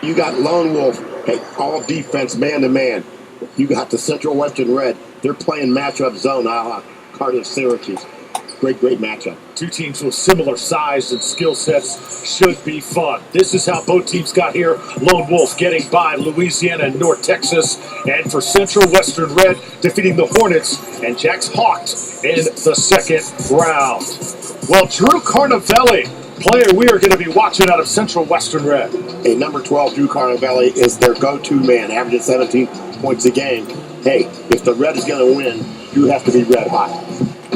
You got Lone Wolf, hey, all defense, man-to-man. You got the Central Western Red. They're playing matchup zone, Cardiff Syracuse. Great matchup. Two teams with similar size and skill sets should be fun. This is how both teams got here. Lone Wolf getting by Louisiana and North Texas. And for Central Western Red, defeating the Hornets and Jacks Hawks in the second round. Well, Drew Carnavelli, player we are going to be watching out of Central Western Red. Hey, number 12, Drew Carnavelli, is their go-to man, averaging 17 points a game. Hey, if the Red is going to win, you have to be red hot.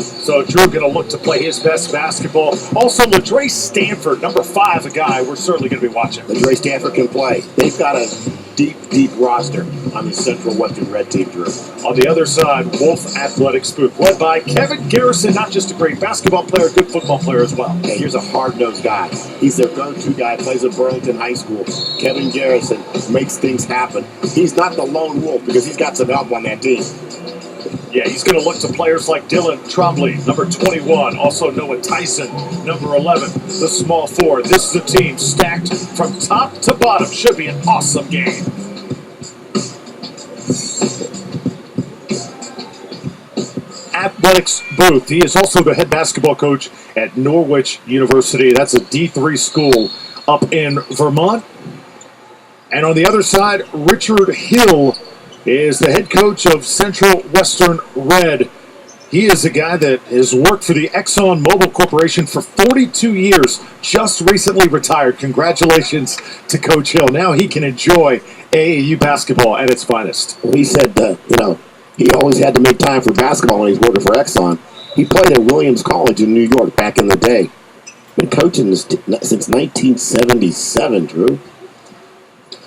So Drew going to look to play his best basketball. Also, LaDre Stanford, number 5, a guy we're certainly going to be watching. LaDre Stanford can play. They've got a deep roster on the Central Western Red team, Drew. On the other side, Wolf Athletics booth, led by Kevin Garrison, not just a great basketball player, good football player as well. Hey, here's a hard-nosed guy. He's their go-to guy, plays at Burlington High School. Kevin Garrison makes things happen. He's not the lone wolf because he's got some help on that team. Yeah, he's going to look to players like Dylan Trombley, number 21. Also Noah Tyson, number 11, the small forward. This is a team stacked from top to bottom. Should be an awesome game. Athletics booth. He is also the head basketball coach at Norwich University. That's a D3 school up in Vermont. And on the other side, Richard Hill is the head coach of Central Western Red. He is a guy that has worked for the Exxon Mobil Corporation for 42 years, just recently retired. Congratulations to Coach Hill. Now he can enjoy AAU basketball at its finest. Well, he said, he always had to make time for basketball when he's working for Exxon. He played at Williams College in New York back in the day. Been coaching since 1977, Drew.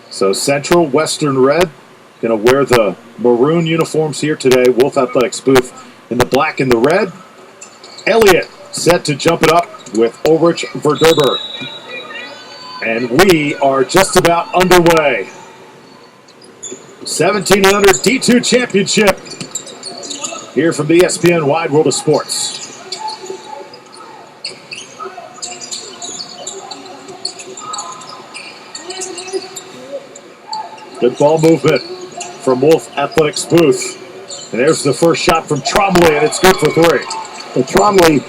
So Central Western Red going to wear the maroon uniforms here today. Wolf Athletics booth in the black and the red. Elliott set to jump it up with Ulrich Verderber. And we are just about underway. 1700 D2 Championship here from the ESPN Wide World of Sports. Good ball movement from Wolf Athletics booth. And there's the first shot from Trombley, and it's good for 3. And Trombley,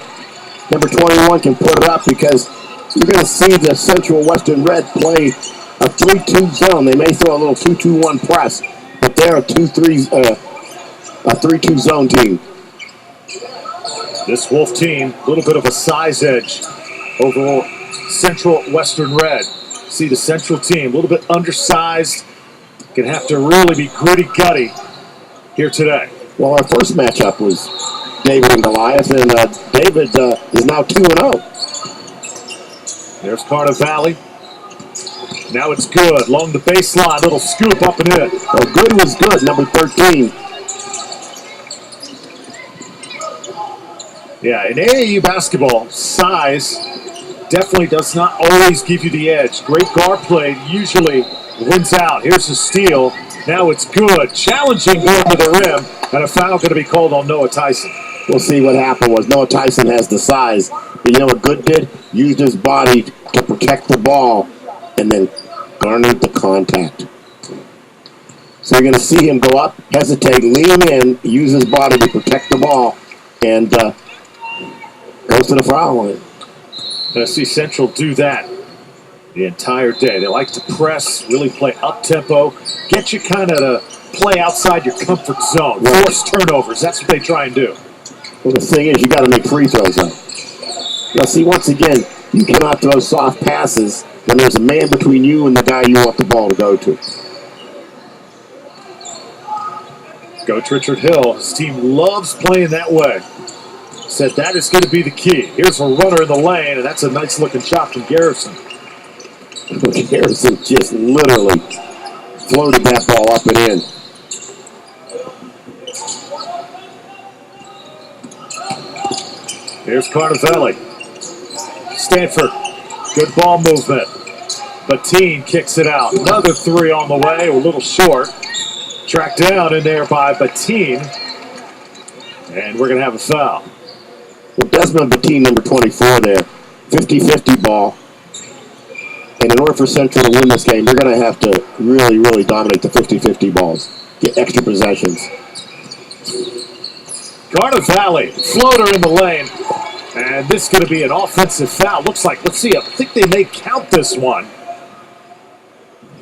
number 21, can put it up because you're going to see the Central Western Red play a 3-2 zone. They may throw a little 2-2-1 press, but they're a 3-2 zone team. This Wolf team, a little bit of a size edge over Central Western Red. See the Central team, a little bit undersized. Going to have to really be gritty-gutty here today. Well, our first matchup was David and Goliath, and David is now 2-0. There's Carnavelli. Now it's good. Along the baseline, little scoop up and in. Well, good was good, number 13. Yeah, in AAU basketball, size definitely does not always give you the edge. Great guard play usually wins out. Here's a steal. Now it's good. Challenging going to the rim. And a foul going to be called on Noah Tyson. We'll see what happened was Noah Tyson has the size. But you know what Good did? Used his body to protect the ball and then garnered the contact. So you're going to see him go up, hesitate, lean in, use his body to protect the ball, and goes to the foul line. Going to see Central do that the entire day. They like to press, really play up-tempo, get you kind of to play outside your comfort zone, force turnovers. That's what they try and do. Well, the thing is, you got to make free throws, though. Now, see, once again, you cannot throw soft passes when there's a man between you and the guy you want the ball to go to. Coach Richard Hill, his team loves playing that way. Said that is going to be the key. Here's a runner in the lane, and that's a nice-looking shot from Garrison. Garrison just literally floated that ball up and in. Here's Carnavelli. Stanford, good ball movement. Bateen kicks it out. Another 3 on the way, a little short. Tracked down in there by Bateen. And we're going to have a foul. Well, Desmond Bateen, number 24 there. 50-50 ball. And in order for Central to win this game, they're going to have to really, really dominate the 50-50 balls. Get extra possessions. Garden Valley, floater in the lane. And this is going to be an offensive foul. Looks like, let's see, I think they may count this one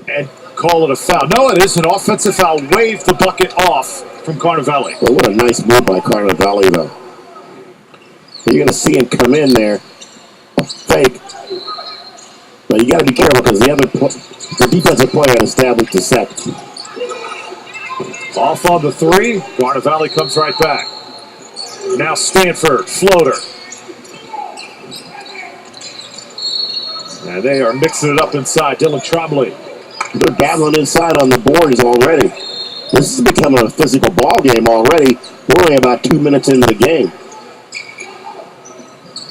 and call it a foul. No, it is an offensive foul. Wave the bucket off from Carnavelli. Well, what a nice move by Carnavelli, though. You're going to see him come in there, a fake. But you got to be careful because the defensive player had established the set. Off on the three. Carnavelli comes right back. Now Stanford, floater. And they are mixing it up inside. Dylan Trombley. They're battling inside on the boards already. This is becoming a physical ball game already. We're only about 2 minutes into the game.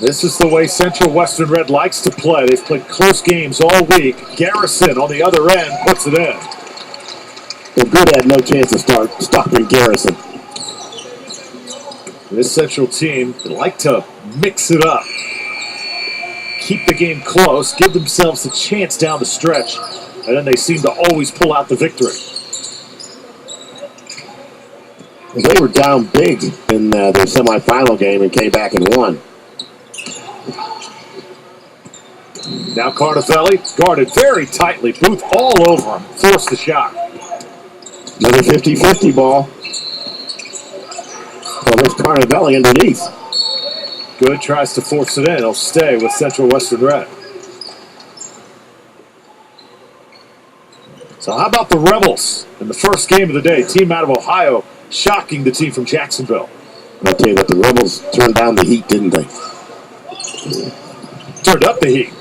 This is the way Central Western Red likes to play. They've played close games all week. Garrison on the other end puts it in. Well, Good had no chance of stopping Garrison. This Central team would like to mix it up. Keep the game close, give themselves a chance down the stretch, and then they seem to always pull out the victory. They were down big in their semifinal game and came back and won. Now Carnavelli guarded very tightly. Booth all over him. Forced the shot. Another 50-50 ball. Well, there's Carnavelli underneath. Good tries to force it in. He'll stay with Central Western Red. So how about the Rebels in the first game of the day? Team out of Ohio shocking the team from Jacksonville. I'll tell you what, the Rebels turned down the heat, didn't they? Turned up the heat.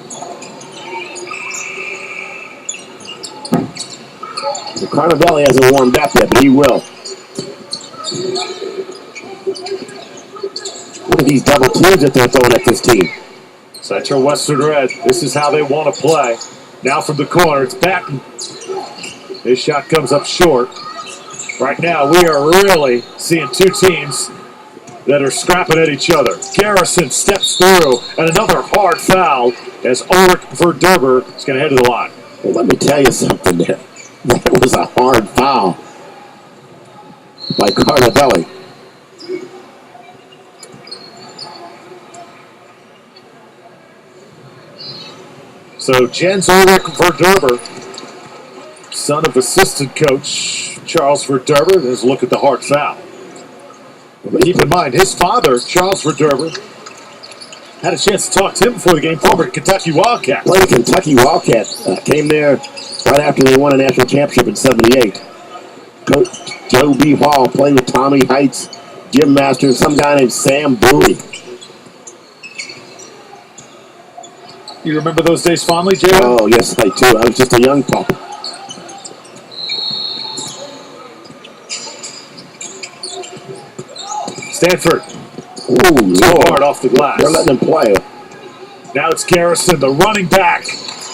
The Carnavelli hasn't warmed up yet, but he will. Look at these double teams that they're throwing at this team. Central Western Red, this is how they want to play. Now from the corner, it's Batten. His shot comes up short. Right now, we are really seeing two teams that are scrapping at each other. Garrison steps through, and another hard foul as Ulrich Verderber is going to head to the line. Well, let me tell you something there. That was a hard foul by Carnavelli. So Jens Ulrich Verderber, son of assistant coach Charles Verderber, there's a look at the hard foul. But keep in mind, his father, Charles Verderber, had a chance to talk to him before the game. Former Kentucky Wildcat. Played Kentucky Wildcat. Came there right after they won a national championship in '78. Coach Joe B. Hall played with Tommy Heights, Jim Masters, some guy named Sam Bowie. You remember those days fondly, Jay? Oh, yes, I do. I was just a young pup. Stanford. Ooh, so hard off the glass. They're letting him play. Now it's Garrison, the running back.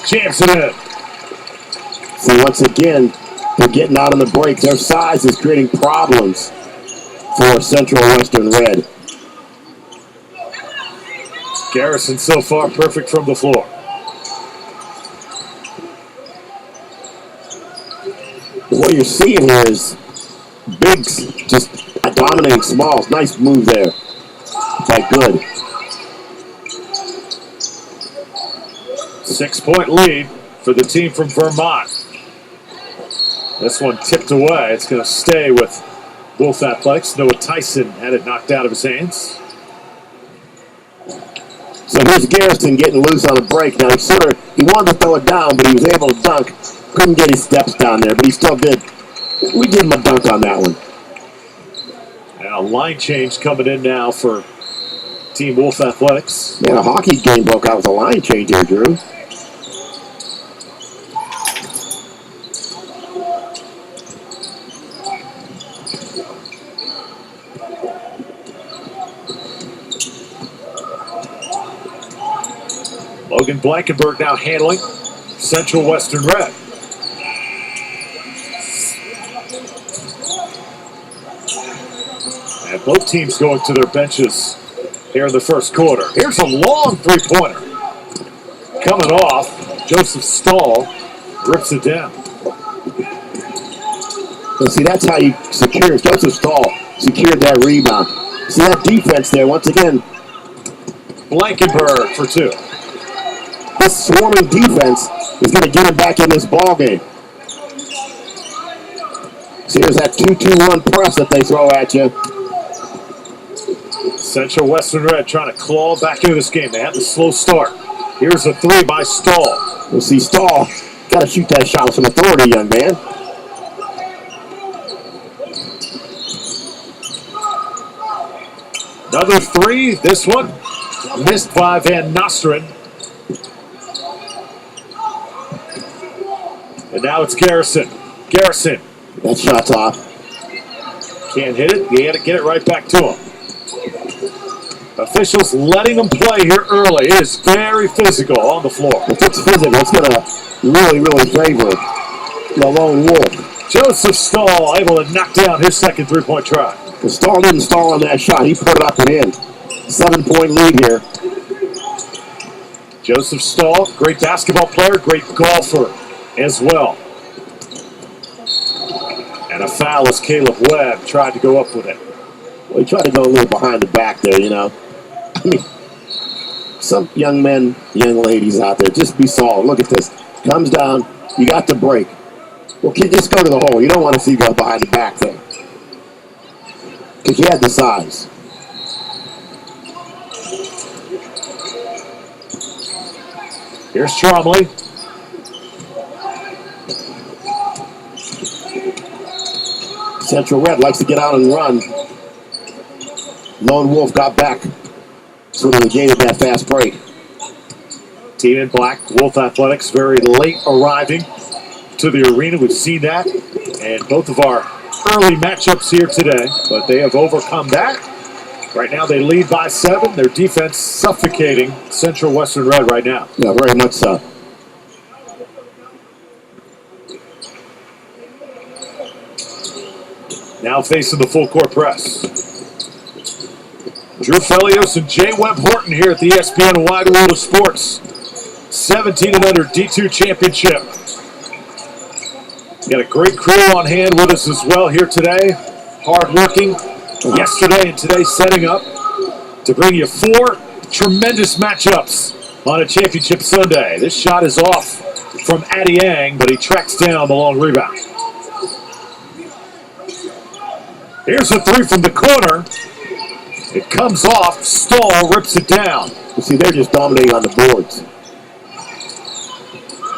Jams it in. See, once again, they're getting out on the break. Their size is creating problems for Central Western Red. Garrison so far perfect from the floor. What you're seeing here is bigs just dominating smalls. Nice move there by Good. 6-point lead for the team from Vermont. This one tipped away. It's going to stay with Wolf Athletics. Noah Tyson had it knocked out of his hands. So here's Garrison getting loose on a break. Now he wanted to throw it down, but he was able to dunk. Couldn't get his steps down there, but he still did. We give him a dunk on that one. And a line change coming in now for Team Wolf Athletics. Man, a hockey game broke out with a line change here, Drew. Logan Blankenberg now handling Central Western Red. And both teams going to their benches here in the first quarter. Here's a long three-pointer. Coming off Joseph Stahl rips it down. Well, see, that's how you secure it. Joseph Stahl secured that rebound. See that defense there, once again. Blankenberg for 2. This swarming defense is going to get him back in this ball game. See, here's that 2-2-1 press that they throw at you. Central Western Red trying to claw back into this game. They had the slow start. Here's a 3 by Stahl. We'll see Stahl. Got to shoot that shot with some authority, young man. Another 3. This one missed by Van Nostrand. And now it's Garrison. Garrison. That shot's off. Can't hit it. You got to get it right back to him. Officials letting him play here early. It is very physical on the floor. If it's physical, it's going to really, really favor the lone wolf. Joseph Stahl able to knock down his second three-point try. The Stahl didn't stall on that shot. He put it up and in. 7-point lead here. Joseph Stahl, great basketball player, great golfer as well. And a foul as Caleb Webb tried to go up with it. Well, he tried to go a little behind the back there, you know. I mean, some young men, young ladies out there, just be solid. Look at this. Comes down. You got the break. Well, kid, just go to the hole. You don't want to see you go behind the back there. Because you had the size. Here's Tromley. Central Red likes to get out and run. Lone Wolf got back. So they negated that fast break. Team in black, Wolf Athletics, very late arriving to the arena. We've seen that. And both of our early matchups here today, but they have overcome that. Right now they lead by 7. Their defense suffocating Central Western Red right now. Yeah, very much so. Now facing the full court press. Drew Felios and Jay Webb Horton here at the ESPN Wide World of Sports. 17 and under D2 championship. Got a great crew on hand with us as well here today. Hard working yesterday and today setting up to bring you 4 tremendous matchups on a championship Sunday. This shot is off from Addy Yang, but he tracks down the long rebound. Here's a 3 from the corner. It comes off. Stahl rips it down. You see, they're just dominating on the boards.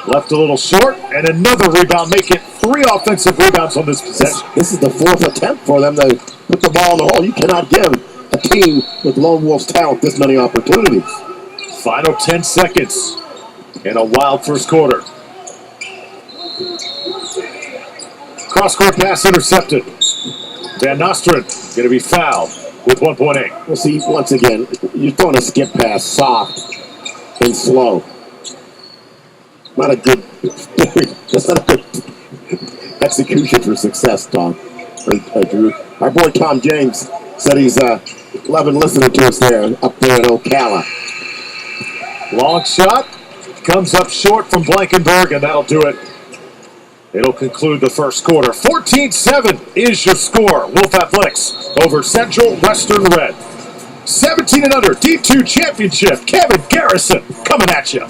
Left a little short, and another rebound. Make it 3 offensive rebounds on this possession. This is the 4th attempt for them to put the ball in the hole. You cannot give a team with Lone Wolf's talent this many opportunities. Final 10 seconds in a wild first quarter. Cross-court pass intercepted. Van Nostrand going to be fouled with 1.8. Well, see, once again, you're throwing a skip pass, soft and slow. Not a good, that's not a good execution for success, Tom, or Drew. Our boy Tom James said he's loving listening to us there, up there in Ocala. Long shot comes up short from Blankenberg, and that'll do it. It'll conclude the first quarter. 14-7 is your score. Wolf Athletics over Central Western Red. 17 and under D2 championship. Kevin Garrison coming at you.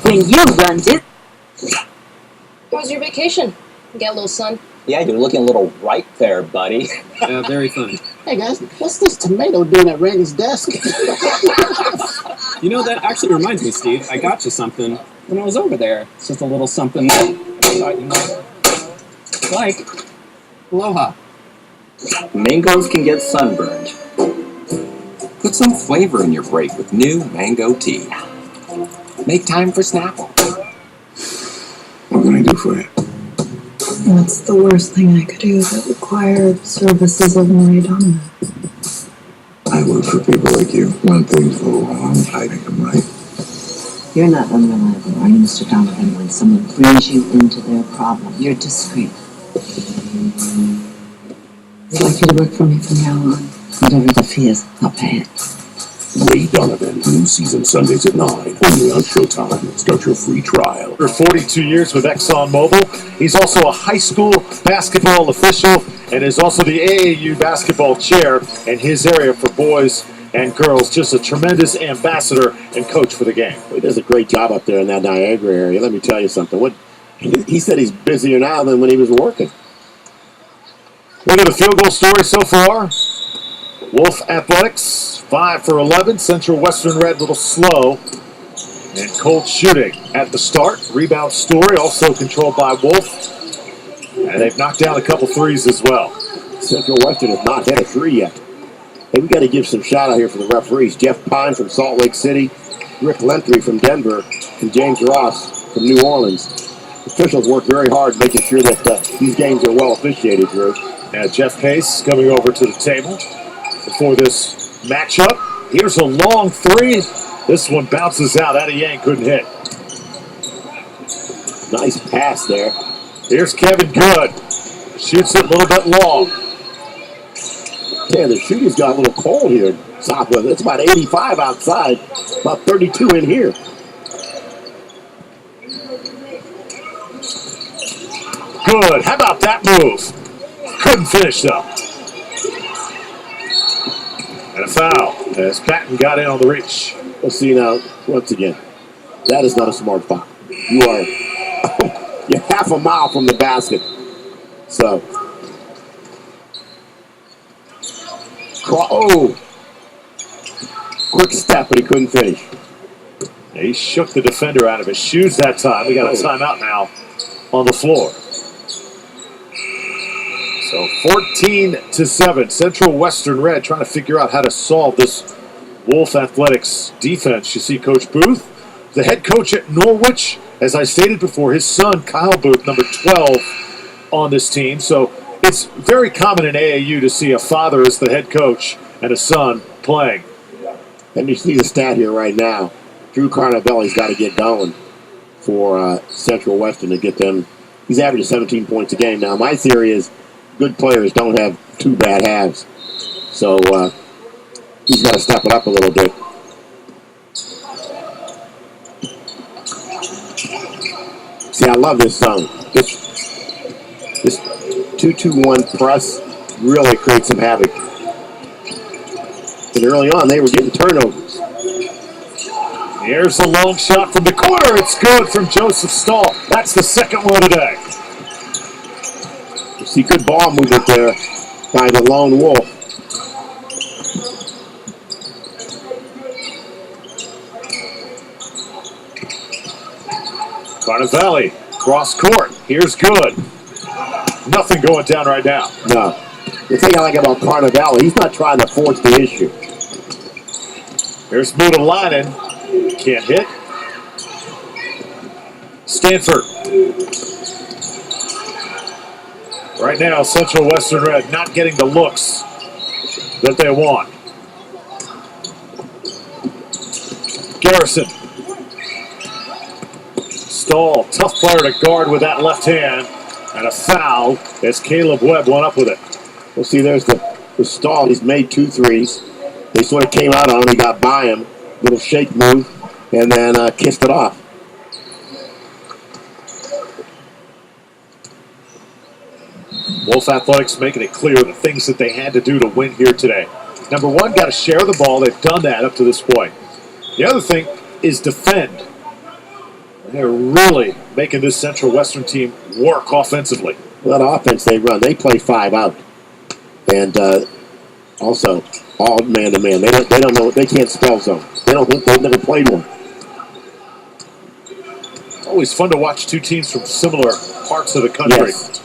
When you run it. How was your vacation? Get a little sun? Yeah, you're looking a little ripe there, buddy. Yeah, very funny. Hey guys, what's this tomato doing at Randy's desk? You know, that actually reminds me, Steve. I got you something when I was over there. It's just a little something that I thought you might like. Aloha. Mangoes can get sunburned. Put some flavor in your break with new mango tea. Make time for Snapple. What can I do for you? What's the worst thing I could do that required services of Marie Donovan? I work for people like you. When things go wrong, I make them right. You're not unreliable, are you, Mr. Donovan? When someone brings you into their problem, you're discreet. I'd like you to work for me from now on. Whatever the fee is, I'll pay it. Ray Donovan, new season Sundays at 9, only on Showtime. Start your free trial. For 42 years with ExxonMobil, he's also a high school basketball official and is also the AAU basketball chair in his area for boys and girls. Just a tremendous ambassador and coach for the game. He does a great job up there in that Niagara area. Let me tell you something. He said he's busier now than when he was working. Look at the field goal story so far. Wolf Athletics, 5 for 11. Central Western Red, a little slow. And cold shooting at the start. Rebound story, also controlled by Wolf. And they've knocked down a couple threes as well. Central Western has not hit a three yet. Hey, we got to give some shout out here for the referees. Jeff Pine from Salt Lake City, Rick Lentry from Denver, and James Ross from New Orleans. Officials work very hard making sure that these games are well officiated, Drew. And Jeff Pace coming over to the table before this matchup. Here's a long three. This one bounces out. Addie Yang couldn't hit. Nice pass there. Here's Kevin Good. Shoots it a little bit long. Yeah, the shooting's got a little cold here. Southwest. It's about 85 outside, about 32 in here. Good. How about that move? Couldn't finish though. And a foul as Patton got in on the reach. We'll see now, once again, that is not a smart foul. You're half a mile from the basket. So, quick step, but he couldn't finish. He shook the defender out of his shoes that time. We got a timeout now on the floor. So 14-7, Central Western Red trying to figure out how to solve this Wolf Athletics defense. You see Coach Booth, the head coach at Norwich. As I stated before, his son, Kyle Booth, number 12 on this team. So it's very common in AAU to see a father as the head coach and a son playing. And you see the stat here right now. Drew Carnavelli's got to get going for Central Western to get them. He's averaging 17 points a game. Now, my theory is good players don't have two bad halves. So he's got to step it up a little bit. See, I love this zone. This 2-2-1 press really creates some havoc. And early on, they were getting turnovers. Here's a long shot from the corner. It's good from Joseph Stahl. That's the second one today. You see good ball movement there by the lone Wolf. Carnevale, cross court. Here's good. Nothing going down right now. No. The thing I like about Carnevale, he's not trying to force the issue. Here's Mudalainen. Can't hit. Stanford. Right now, Central Western Red not getting the looks that they want. Garrison. Stahl, tough player to guard with that left hand. And a foul as Caleb Webb went up with it. Well, see, there's the Stahl. He's made 2 threes. They sort of came out on him. He got by him. Little shake move. And then kissed it off. Wolf Athletics making it clear the things that they had to do to win here today. Number one, got to share the ball. They've done that up to this point. The other thing is defend. They're really making this Central Western team work offensively. That offense they run, they play 5 out. And also, all man-to-man. They don't know. They can't spell zone. They've never played one. Always fun to watch two teams from similar parts of the country. Yes.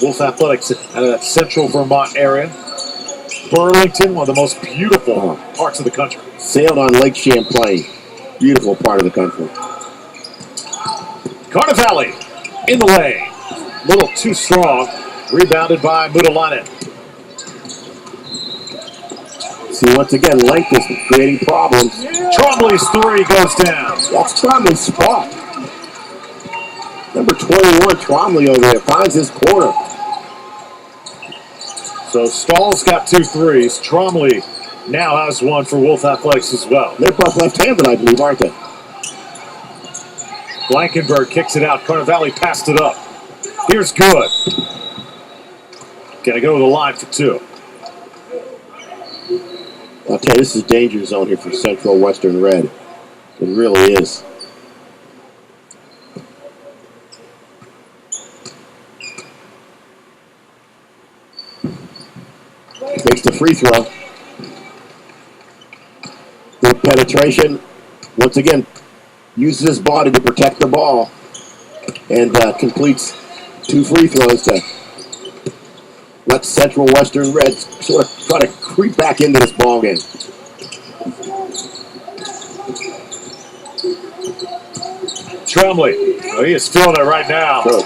Wolf Athletics out of that central Vermont area. Burlington, one of the most beautiful parts of the country. Sailed on Lake Champlain. Beautiful part of the country. Carnevale in the lane. A little too strong. Rebounded by Mudalainen. See, once again, length is creating problems. Trombley's three goes down. That's Trombley's spot. Number 21, Trombley over there, finds his corner. So Stahl's got 2 threes. Tromley now has one for Wolf Athletics as well. They're both left-handed, I believe, aren't they? Blankenberg kicks it out. Carnivale passed it up. Here's Good. Gonna go to the line for 2. Okay, this is danger zone here for Central Western Red. It really is. Makes the free throw. Good penetration. Once again, uses his body to protect the ball. And completes 2 free throws to let Central Western Red sort of try to creep back into this ball game. Tromley. Oh, he is feeling it right now. So,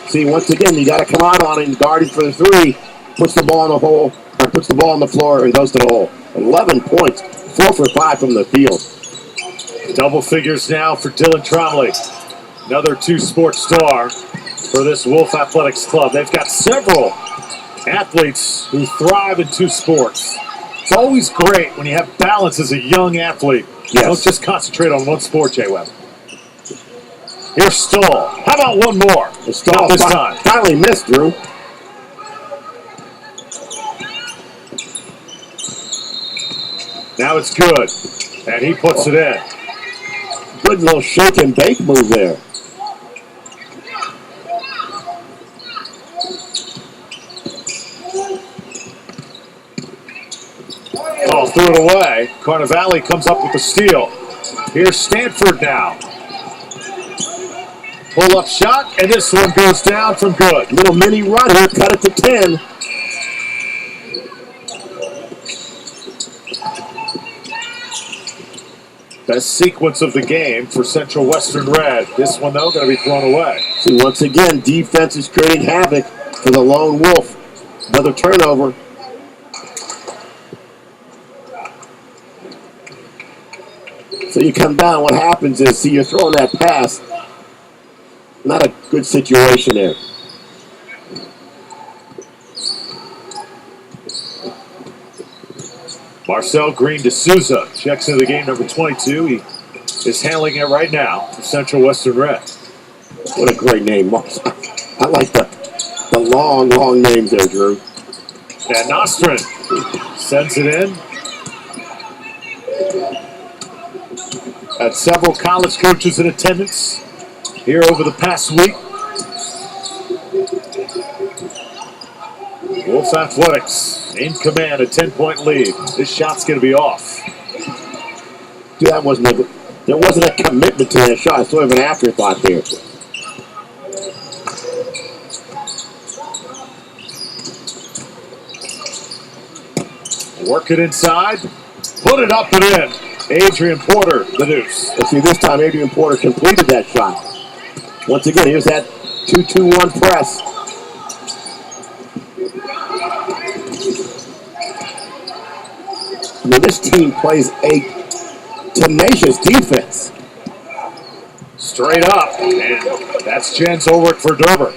see, once again, you got to come out on it and guard him for the 3. Puts the ball in the hole, or puts the ball on the floor and goes to the hole. 11 points, 4 for 5 from the field. Double figures now for Dylan Tromley. Another 2-sport star for this Wolf Athletics club. They've got several athletes who thrive in 2 sports. It's always great when you have balance as a young athlete. Yes. Don't just concentrate on one sport, Jay Webb. Here's Stahl. How about one more? Stahl Not this time. finally missed, Drew. Now it's Good. And he puts it in. Good little shake and bake move there. Oh, threw it away. Carnivale comes up with the steal. Here's Stanford now. Pull-up shot, and this one goes down from Good. Little mini run here, cut it to 10. Best sequence of the game for Central Western Red. This one, though, going to be thrown away. See, once again, defense is creating havoc for the lone wolf. Another turnover. So you come down, what happens is, see, you're throwing that pass. Not a good situation there. Marcel Green D'Souza checks into the game, number 22. He is handling it right now for Central Western Red. What a great name, Marcel. I like the long names there, Drew. And Nostrin sends it in. Had several college coaches in attendance here over the past week. Wolf Athletics in command, a 10-point lead. This shot's going to be off. Dude, there wasn't a commitment to that shot. It's sort of an afterthought there. Work it inside. Put it up and in. Adrian Porter, the deuce. Let's see, this time Adrian Porter completed that shot. Once again, here's that 2-2-1 press. I mean, this team plays a tenacious defense. Straight up, and that's Jens Ulrich for Derber.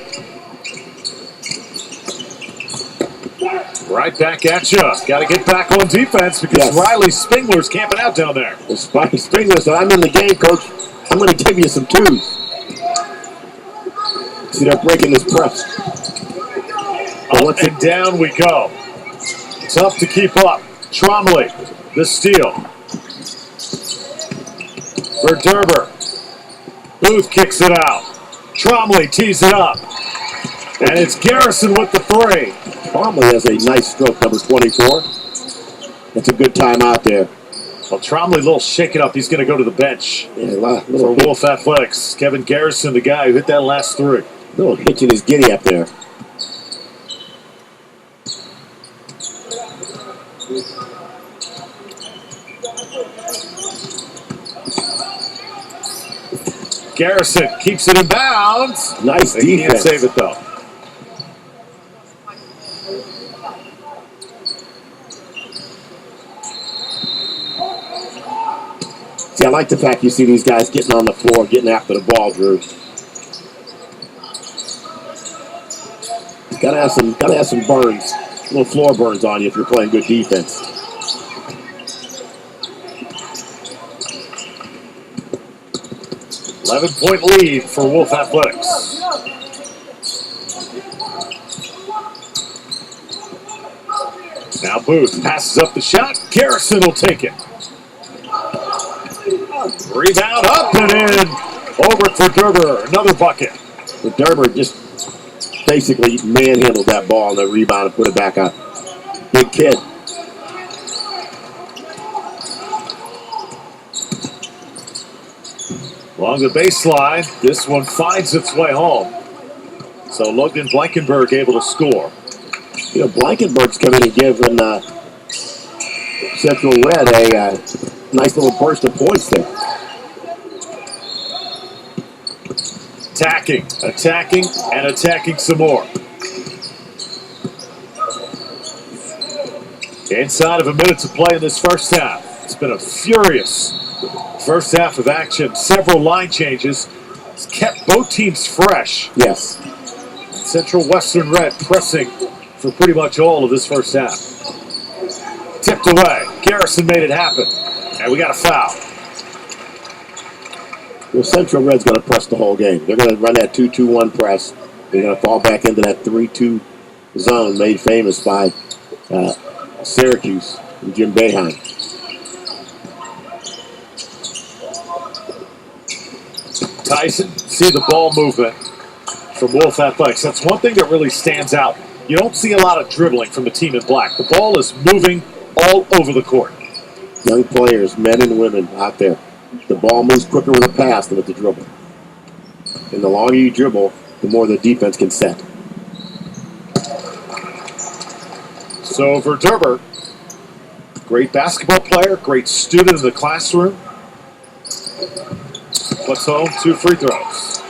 Right back at you. Got to get back on defense because Riley Spingler's camping out down there. Spingler said, I'm in the game, coach. I'm going to give you some 2s. See, they're breaking this press. Up and down we go. Tough to keep up. Tromley, the steal. For Derber. Booth kicks it out. Tromley tees it up. And it's Garrison with the 3. Tromley has a nice stroke, number 24. That's a good time out there. Well, Tromley, a little shake it up. He's going to go to the bench for Little Wolf Athletics. Kevin Garrison, the guy who hit that last 3. Little hitch in his giddy up there. Garrison keeps it in bounds. Nice They defense. can't save it, though. See, I like the fact you see these guys getting on the floor, getting after the ball, Drew. Gotta have some burns. little floor burns on you if you're playing good defense. $11-point lead for Wolf Athletics. Now Booth passes up the shot. Garrison will take it. Rebound up and in. Over for Derber. Another bucket. But Derber just basically manhandled that ball on the rebound and put it back up. Big kid. Along the baseline, this one finds its way home. So Logan Blankenberg able to score. You know, Blankenberg's coming and giving Central Red a nice little burst of points there. Attacking, and attacking some more. Inside of a minute to play in this first half. It's been a furious first half of action. Several line changes. It's kept both teams fresh. Yes. Central Western Red pressing for pretty much all of this first half. Tipped away. Garrison made it happen. And we got a foul. Well, Central Red's going to press the whole game. They're going to run that 2-2-1 press. They're going to fall back into that 3-2 zone made famous by Syracuse and Jim Boeheim. Tyson, see the ball movement from Wolf Athletics. That's one thing that really stands out. You don't see a lot of dribbling from the team in black. The ball is moving all over the court. Young players, men and women out there. The ball moves quicker with a pass than with the dribble. And the longer you dribble, the more the defense can set. So for Derber, great basketball player, great student in the classroom. Puts home 2 free throws.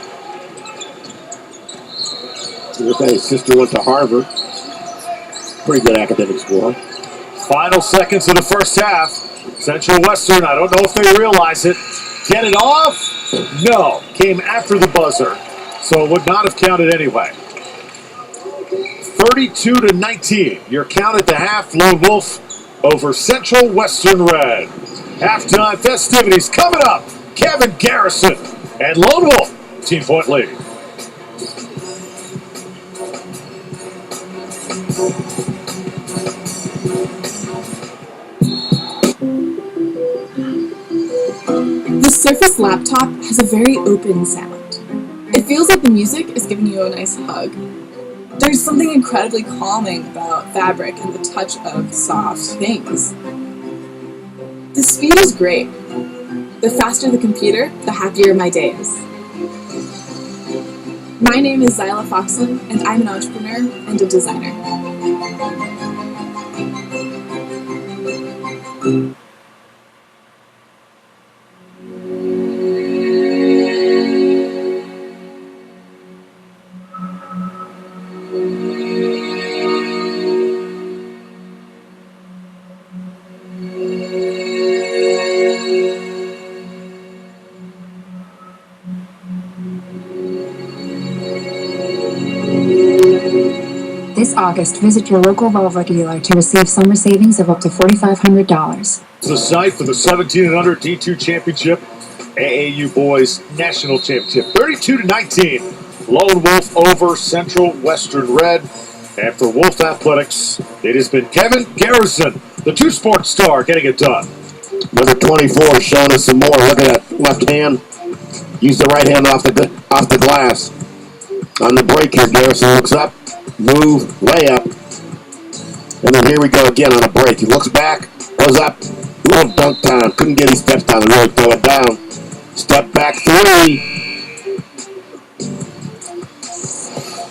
His sister went to Harvard. Pretty good academic score. Final seconds of the first half. Central Western, I don't know if they realize it. Get it off? No. Came after the buzzer, so it would not have counted anyway. 32-19. Your count at the half. Lone Wolf over Central Western Red. Halftime festivities coming up. Kevin Garrison and Lone Wolf, team-point lead. The Surface laptop has a very open sound. It feels like the music is giving you a nice hug. There's something incredibly calming about fabric and the touch of soft things. The speed is great. The faster the computer, the happier my day is. My name is Zyla Foxlin, and I'm an entrepreneur and a designer. This August, visit your local Volvo dealer to receive summer savings of up to $4,500. It's the site for the 17 and under D2 Championship, AAU Boys National Championship. 32-19, Lone Wolf over Central Western Red. And for Wolf Athletics, it has been Kevin Garrison, the two-sport star, getting it done. Number 24 showing us some more. Look at that left hand. Use the right hand off the glass. On the break here, Garrison looks up. Move, layup, and then here we go again on a break. He looks back, goes up, little dunk time. Couldn't get his steps down to really throw it down. Step back 3.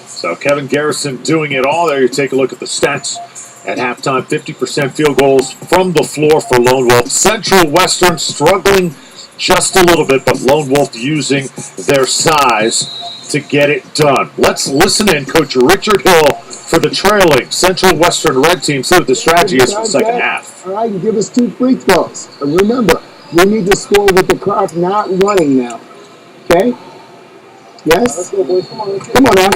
So Kevin Garrison doing it all there. You take a look at the stats at halftime. 50% field goals from the floor for Lone Wolf. Central Western struggling just a little bit, but Lone Wolf using their size to get it done. Let's listen in Coach Richard Hill for the trailing Central Western Red team. See what the strategy is for the second half. All right, give us 2 free throws. And remember, we need to score with the clock not running now. Okay? Yes? Come on now.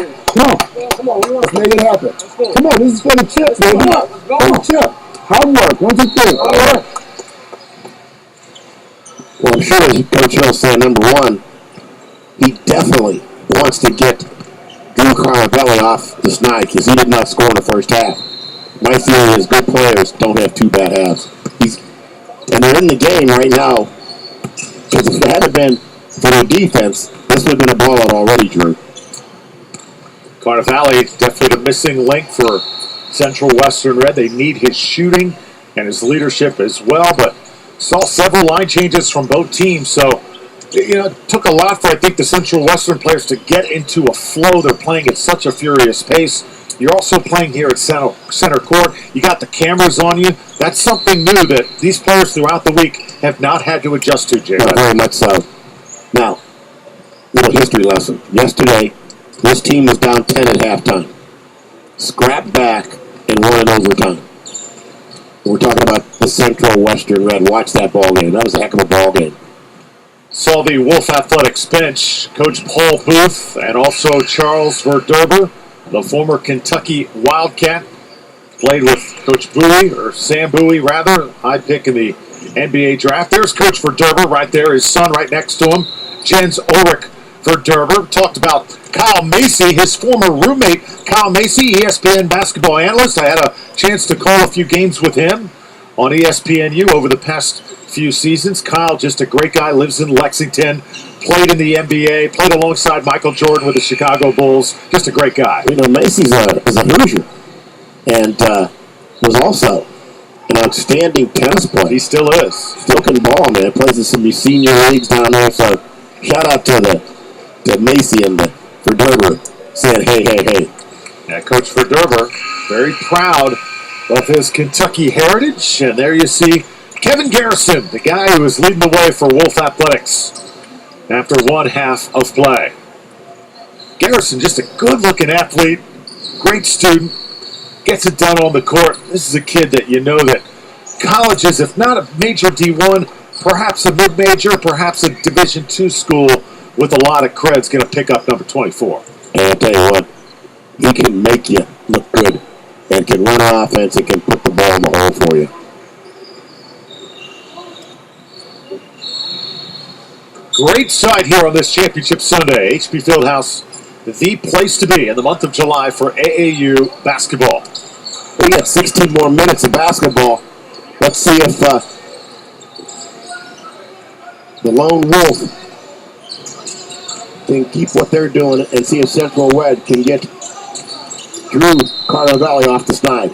Come on. Let's make it happen. Come on, this is for the chip, baby. For the chip. Hard work. 1, 2, 3. Hard work. Well, I'm sure as Coach Hill said, number one, he definitely wants to get Drew Carnavelli off the snide because he did not score in the first half. My theory is good players don't have two bad halves. And they're in the game right now because if it hadn't been for their defense, this would have been a blowout already, Drew. Carnavelli, definitely the missing link for Central Western Red. They need his shooting and his leadership as well, but saw several line changes from both teams, so it took a lot for, I think, the Central Western players to get into a flow. They're playing at such a furious pace. You're also playing here at center court. You got the cameras on you. That's something new that these players throughout the week have not had to adjust to, Jay. Very much so. Now, little history lesson. Yesterday, this team was down 10 at halftime. Scrapped back and won in overtime. We're talking about the Central Western Red. Watch that ball game. That was a heck of a ball game. Saw the Wolf Athletics bench, Coach Paul Booth and also Charles Verderber, the former Kentucky Wildcat, played with Coach Bowie, or Sam Bowie rather, high pick in the NBA draft. There's Coach Verderber right there, his son right next to him, Jens Ulrich Verderber. Talked about Kyle Macy, his former roommate, Kyle Macy, ESPN basketball analyst. I had a chance to call a few games with him on ESPNU over the past few seasons. Kyle, just a great guy, lives in Lexington, played in the NBA, played alongside Michael Jordan with the Chicago Bulls. Just a great guy. Macy's is a Hoosier and was also an outstanding tennis player. He still is. Still can ball, man. Plays in some senior leagues down there. So shout out to Macy and the Verderber saying, hey. Yeah, Coach Verderber, very proud of his Kentucky heritage. And there you see Kevin Garrison, the guy who is leading the way for Wolf Athletics after one half of play. Garrison, just a good-looking athlete, great student, gets it done on the court. This is a kid that you know that colleges, if not a major D1, perhaps a mid-major, perhaps a Division II school with a lot of cred's going to pick up number 24. And I'll tell you what, he can make you look good and can run offense and can put the ball in the hole for you. Great side here on this championship Sunday. HB Fieldhouse, the place to be in the month of July for AAU basketball. We got 16 more minutes of basketball. Let's see if the Lone Wolf can keep what they're doing and see if Central Red can get Drew Carnavelli off the snide.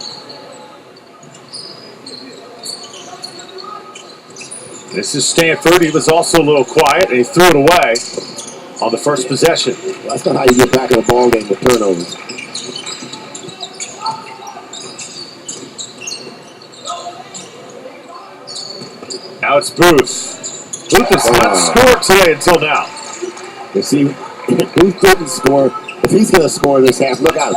This is Stanford. He was also a little quiet, and he threw it away on the first possession. Well, that's not how you get back in a ball game with turnovers. Now it's Booth. Booth has not scored today until now. You see, Booth didn't score. If he's going to score this half, look out.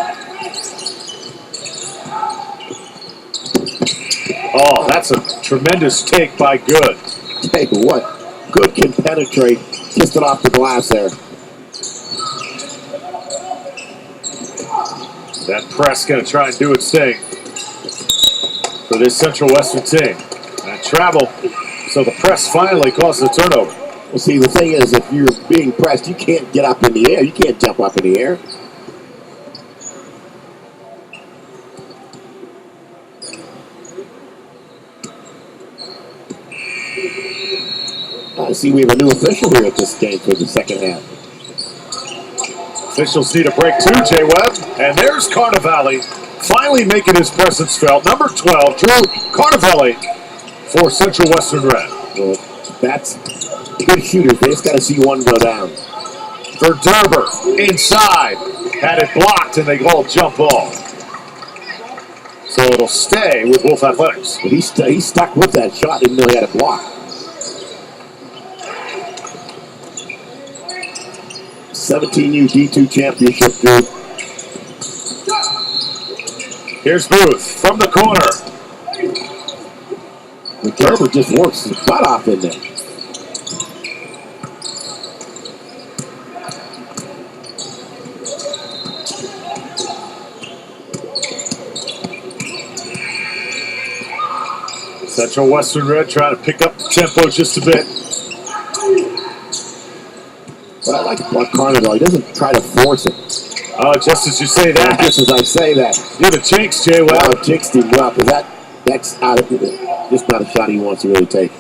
Oh, that's a tremendous take by Good. Tell you what, Good can penetrate. Kissed it off the glass there. That press going to try and do its thing for this Central Western team. And travel, so the press finally causes a turnover. Well, see, the thing is, if you're being pressed, you can't get up in the air. You can't jump up in the air. I see we have a new official here at this game for the second half. Officials need a break too, Jay Webb. And there's Carnavelli finally making his presence felt. Number 12, Drew Carnavelli for Central Western Red. Well, that's good shooters. They just got to see one go down. Verderber inside. Had it blocked, and they call a jump ball. So it'll stay with Wolf Athletics. But he stuck with that shot, even though he had it blocked. 17U D2 championship, Drew. Here's Booth from the corner. Verderber just works his butt off in there. Central Western Red trying to pick up the tempo just a bit. But I like about Carnival, he doesn't try to force it. Oh, just as you say that. Just as I say that. You're the jinx, Jay. Well, jinxed him up. That's out of just not a shot he wants to really take.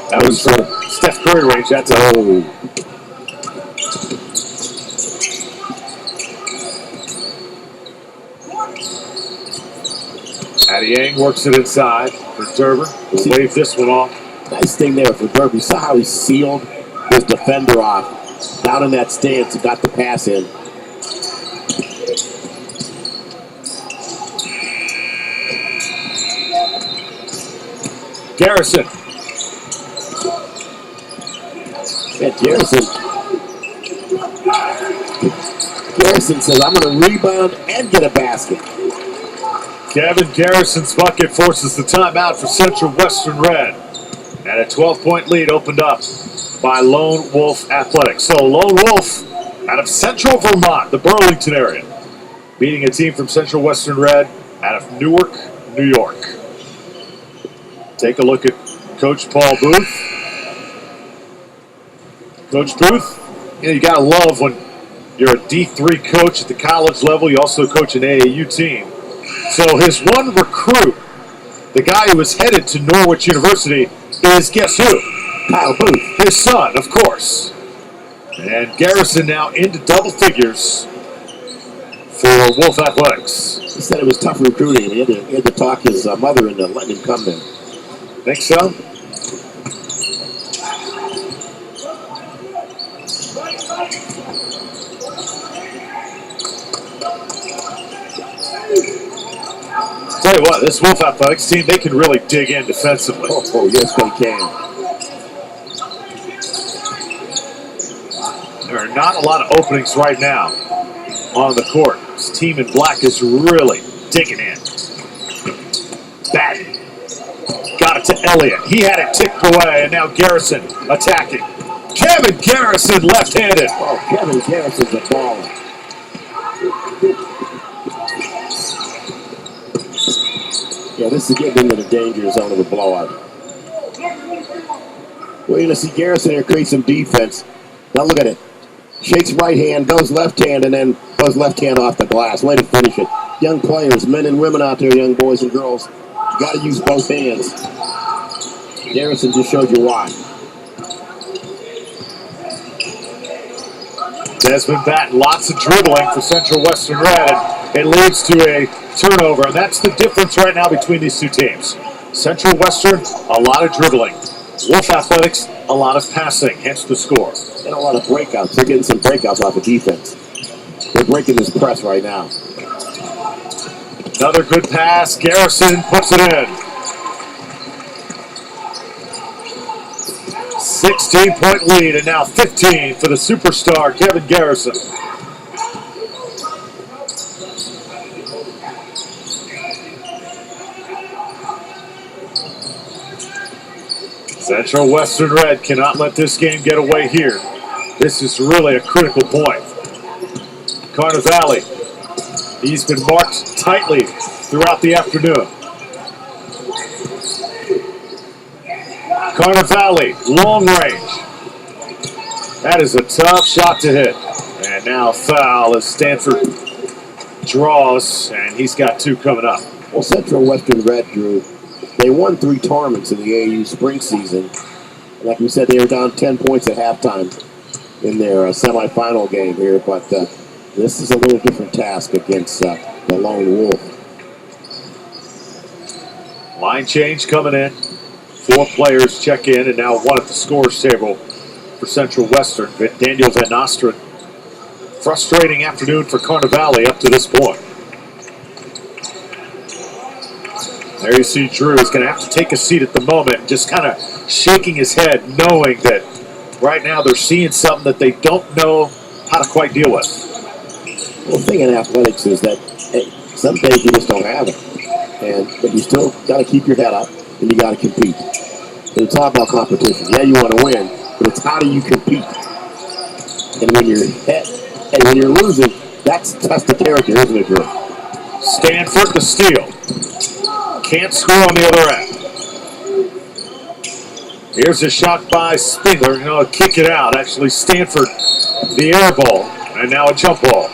That was from Steph Curry range. That's Addie Yang works it inside for Derber. We'll wave this one off. Nice thing there for Derber. You saw how he sealed his defender off. Down in that stance, he got the pass in. Garrison. Garrison says, I'm going to rebound and get a basket. Kevin Garrison's bucket forces the timeout for Central Western Red. And a 12-point lead opened up by Lone Wolf Athletics. So Lone Wolf out of Central Vermont, the Burlington area, beating a team from Central Western Red out of Newark, New York. Take a look at Coach Paul Booth. Coach Booth, you got to love when you're a D3 coach at the college level. You also coach an AAU team. So his one recruit, the guy who was headed to Norwich University, is guess who? Kyle Booth. His son, of course. And Garrison now into double figures for Wolf Athletics. He said it was tough recruiting. He had to talk his mother into letting him come in. Think so? Tell you what, this Wolf Athletics team, they can really dig in defensively. Oh yes, they can. There are not a lot of openings right now on the court. This team in black is really digging in. Batten. Got it to Elliott. He had it tipped away, and now Garrison attacking. Kevin Garrison left-handed. Oh, Kevin Garrison's a baller. Yeah, this is getting into the danger zone of a blowout. We're going to see Garrison here create some defense. Now look at it. Shakes right hand, goes left hand, and then goes left hand off the glass. Way to finish it. Young players, men and women out there, young boys and girls, you got to use both hands. Garrison just showed you why. Desmond Batten, lots of dribbling for Central Western Red, and it leads to a turnover, and that's the difference right now between these two teams. Central Western, a lot of dribbling. Wolf Athletics, a lot of passing, hence the score. And a lot of breakouts. They're getting some breakouts off of defense. They're breaking this press right now. Another good pass. Garrison puts it in. 16-point lead, and now 15 for the superstar, Kevin Garrison. Central Western Red cannot let this game get away here. This is really a critical point. Carnivale, he's been marked tightly throughout the afternoon. Carnivale, long range. That is a tough shot to hit. And now foul as Stanford draws, and he's got two coming up. Well, Central Western Red, Drew, they won 3 tournaments in the AAU spring season. Like we said, they were down 10 points at halftime in their semifinal game here, but this is a little different task against the Lone Wolf. Line change coming in. 4 players check in, and now 1 at the scores table for Central Western. Daniel Van Nostrand. Frustrating afternoon for Carnivale up to this point. There you see Drew is going to have to take a seat at the moment, just kind of shaking his head, knowing that right now they're seeing something that they don't know how to quite deal with. Well, the thing in athletics is that some days you just don't have it. But you still got to keep your head up, and you got to compete. And it's all about competition. Yeah, you want to win, but it's how do you compete? And when you're losing, that's the test of character, isn't it, Drew? Stanford to steal. Can't score on the other end. Here's a shot by Spindler. He'll kick it out. Actually, Stanford, the air ball. And now a jump ball.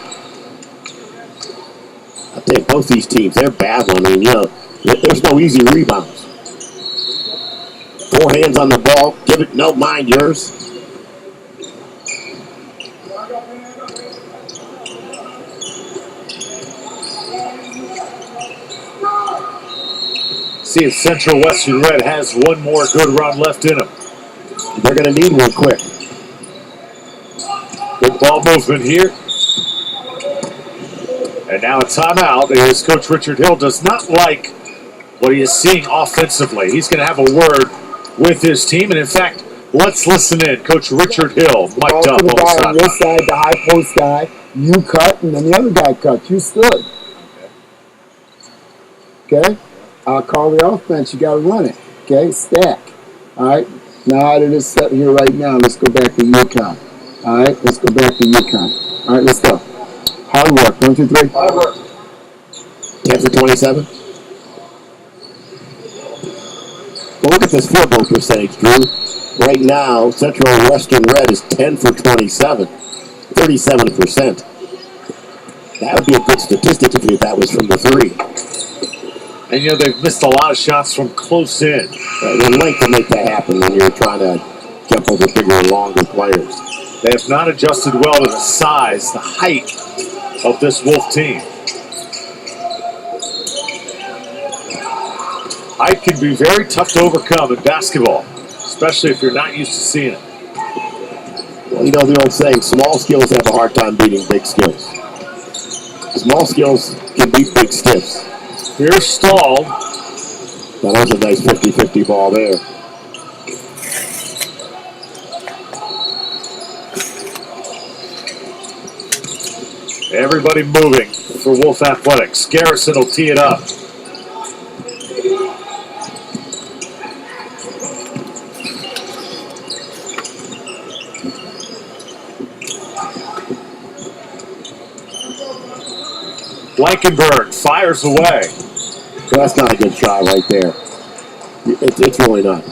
I think both these teams, they're battling. I mean, there's no easy rebounds. 4 hands on the ball. Give it, no, mind yours. See if Central Western Red has one more good run left in them. They're going to need one quick. Good ball movement here. And now a timeout. As Coach Richard Hill does not like what he is seeing offensively. He's going to have a word with his team. And in fact, let's listen in. Coach Richard Hill mic'd up on the guy side. On your side, the high post guy, you cut, and then the other guy cut. You stood. Okay? I'll call the offense. You got to run it. Okay? Stack. All right? Now out of this set here right now, let's go back to UConn. All right? Let's go back to UConn. All right, let's go. Hard work. 1, 2, 3. Hard work. 10 for 27. Well, look at this field goal percentage, Drew. Right now, Central Western Red is 10 for 27. 37%. That would be a good statistic if that was from the 3. And they've missed a lot of shots from close in. The length will make that happen when you're trying to jump over bigger and longer players. They have not adjusted well to the size, the height of this Wolf team. Height can be very tough to overcome in basketball, especially if you're not used to seeing it. Well, the old saying, small skills have a hard time beating big skills. Small skills can beat big stiffs. Here's Stahl. Now, that was a nice 50-50 ball there. Everybody moving for Wolf Athletics. Garrison will tee it up. Blankenberg fires away. Well, that's not a good shot right there. It's really not.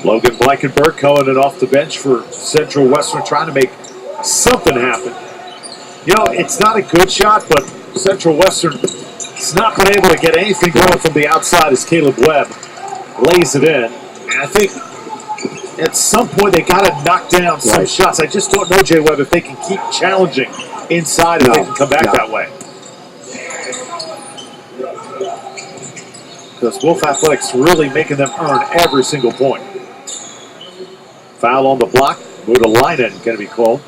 Logan Blankenberg coming in off the bench for Central Western, trying to make something happen. It's not a good shot, but Central Western has not been able to get anything going from the outside as Caleb Webb lays it in. And I think at some point they got to knock down some shots. I just don't know, Jay Webb, if they can keep challenging inside and they can come back that way. Because Wolf Athletics really making them earn every single point. Foul on the block. Move to line in, going to be called.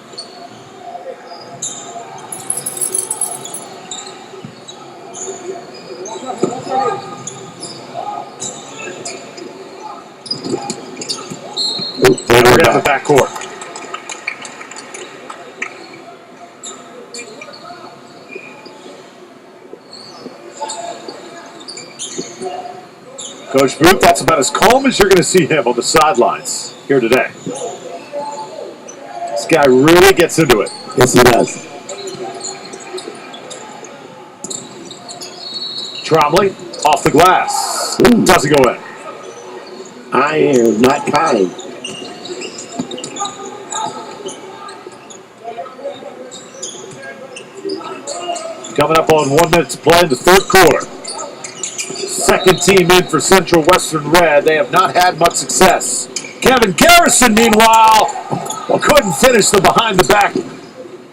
And we're down the backcourt. Coach Booth, that's about as calm as you're going to see him on the sidelines here today. This guy really gets into it. Yes, he does. Trombley off the glass. Ooh. Doesn't go in. I am not kind. Coming up on 1 minute to play in the third quarter. Second team in for Central Western Red. They have not had much success. Kevin Garrison, meanwhile, couldn't finish the behind-the-back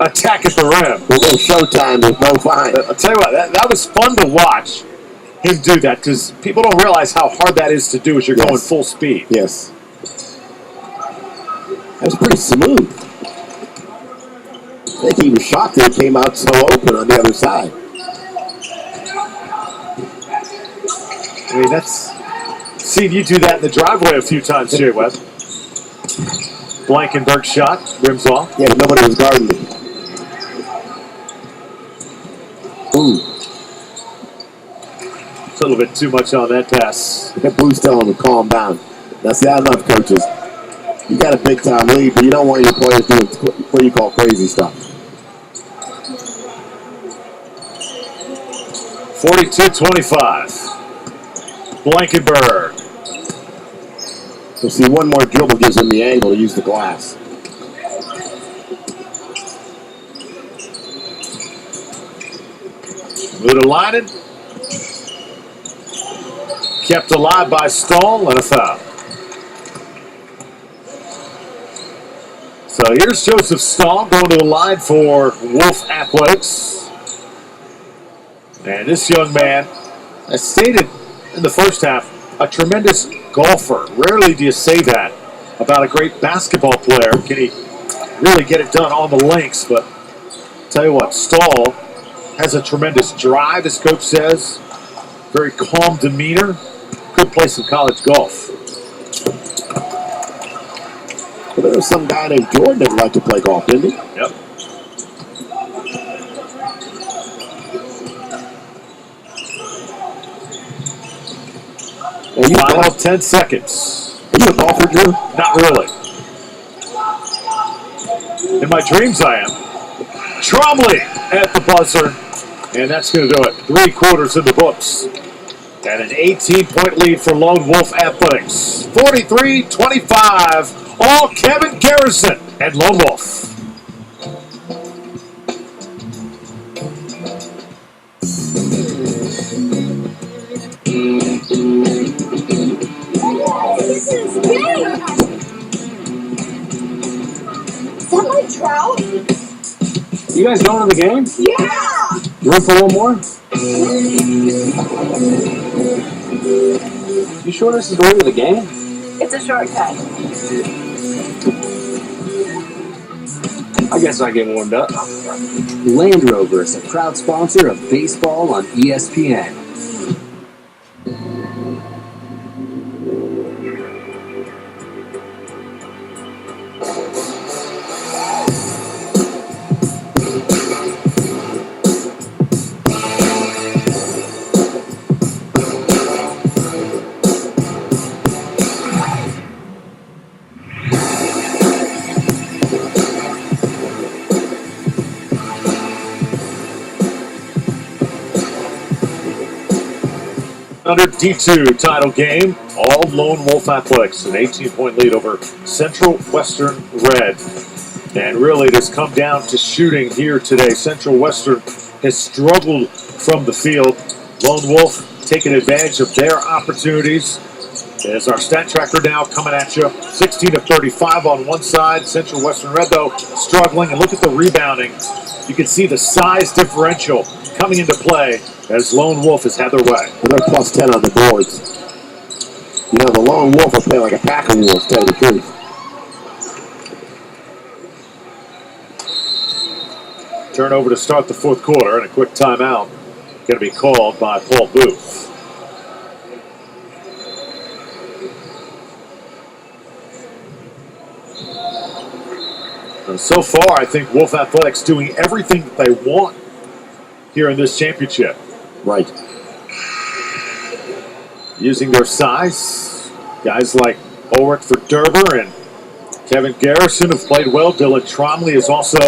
attack at the rim. A little showtime with no fine. I'll tell you what, that was fun to watch him do that, because people don't realize how hard that is to do as you're going full speed. Yes. That was pretty smooth. I think he was shocked that it came out so open on the other side. I mean, that's seen you do that in the driveway a few times, Jay Webb. Blankenberg shot, rims off. Yeah, but nobody was guarding me. Ooh. A little bit too much on that pass. That Blue's telling him to calm down. That's not enough, coaches. You got a big-time lead, but you don't want your players doing what you call crazy stuff. 42-25. Blankenberg. So see, one more dribble gives him the angle to use the glass. Mutalainen. Kept alive by Stahl and a foul. So here's Joseph Stahl going to the line for Wolf Athletics. And this young man, as stated in the first half, a tremendous golfer. Rarely do you say that about a great basketball player. Can he really get it done on the links? But tell you what, Stahl has a tremendous drive, as coach says. Very calm demeanor. Could play some college golf. Well, there was some guy named Jordan that liked to play golf, didn't he? Yep. Final 10 seconds. Are you a golfer, Drew? Not really. In my dreams, I am. Trombley at the buzzer. And that's going to do it. 3 quarters in the books. And an 18-point lead for Lone Wolf Athletics. 43-25. All Kevin Garrison and Lone Wolf. This is big! Is that my trout? You guys going to the game? Yeah! You in for one more? You sure this is the way to the game? It's a shortcut. I guess I get warmed up. Land Rover is a proud sponsor of baseball on ESPN. Under D2 title game, all Lone Wolf Athletics, an 18-point lead over Central Western Red. And really, it has come down to shooting here today. Central Western has struggled from the field. Lone Wolf taking advantage of their opportunities. There's our stat tracker now coming at you. 16 of 35 on one side. Central Western Red, though, struggling. And look at the rebounding. You can see the size differential coming into play as Lone Wolf has had their way. They're plus 10 on the boards. You know, the Lone Wolf will play like a pack of wolves, tell you the truth. Turnover to start the fourth quarter, and a quick timeout going to be called by Paul Booth. And so far, I think Wolf Athletics doing everything that they want here in this championship. Right. Using their size, guys like Ulrich for Derber and Kevin Garrison have played well. Dylan Trombley has also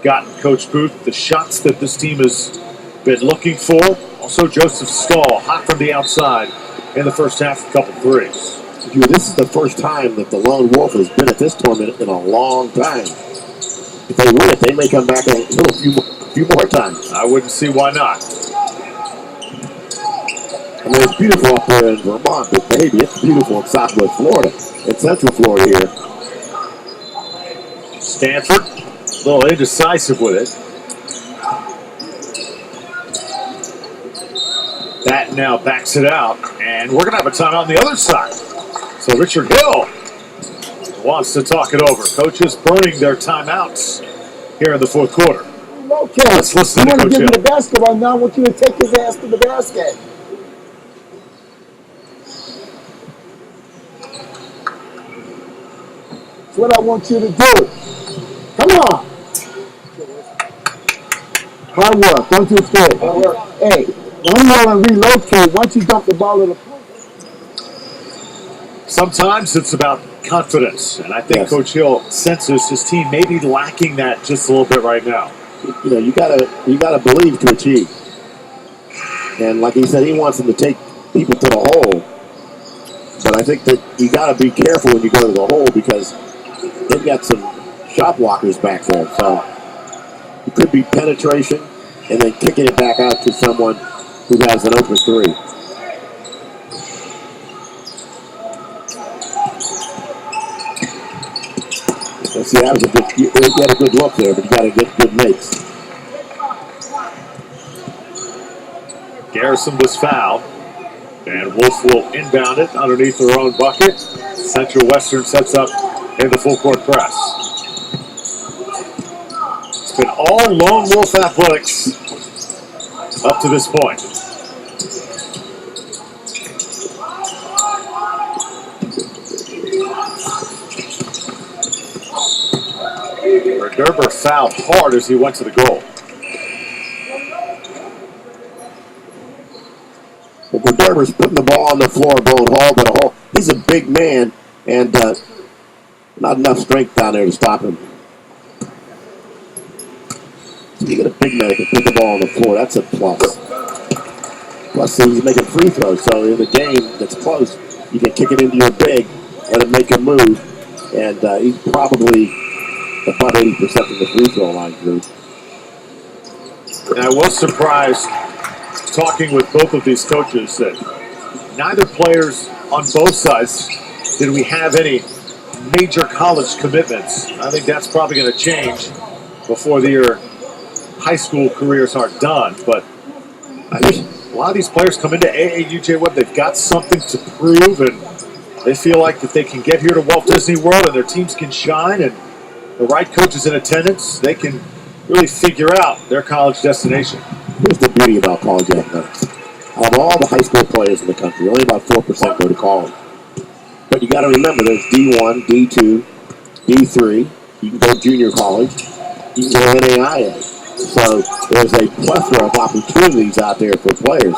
gotten Coach Booth the shots that this team has been looking for. Also, Joseph Stahl, hot from the outside in the first half, a couple threes. This is the first time that the Lone Wolf has been at this tournament in a long time. If they win it, they may come back a few more times. I wouldn't see why not. I mean, it's beautiful up there in Vermont, but baby, it's beautiful in Southwest Florida, in Central Florida here. Stanford, a little indecisive with it. That now backs it out, and we're going to have a timeout on the other side. So Richard Hill wants to talk it over. Coaches burning their timeouts here in the fourth quarter. Okay, let's listen to you want Coach to give Hill. me the basketball now. I want you to take his ass to the basket. That's what I want you to do. Come on. Hard work. 1, 2, 3. Hard work. Hey, don't yell and relocate once you dump the ball in the pool. Sometimes it's about confidence, and I think Yes. Coach Hill senses his team may be lacking that just a little bit right now. You know, you gotta believe to achieve. And like he said, he wants them to take people to the hole. But I think that you got to be careful when you go to the hole because they've got some shot blockers back there. So it could be penetration and then kicking it back out to someone who has an open three. Let's see, that was a good, you had a good look there, but you got to get good makes. Garrison was fouled, and Wolf will inbound it underneath their own bucket. Central Western sets up in the full court press. It's been all Lone Wolf athletics up to this point. Verderber fouled hard as he went to the goal. Well, Verderber's putting the ball on the floor, going hole to hole. He's a big man, and not enough strength down there to stop him. So you get a big man that can put the ball on the floor. That's a plus. Plus, he's making free throws, so in a game that's close, you can kick it into your big, let him make a move, and he's probably about 80% of the free throw line, Drew. And I was surprised talking with both of these coaches that neither players on both sides did we have any major college commitments. I think that's probably going to change before their high school careers are done. But I think a lot of these players come into AAU J-Web, they've got something to prove, and they feel like if they can get here to Walt Disney World and their teams can shine and the right coaches in attendance, they can really figure out their college destination. Here's the beauty about college athletics. Out of all the high school players in the country, only about 4% go to college. But you got to remember, there's D1, D2, D3. You can go junior college. You can go NAIA. So there's a plethora of opportunities out there for players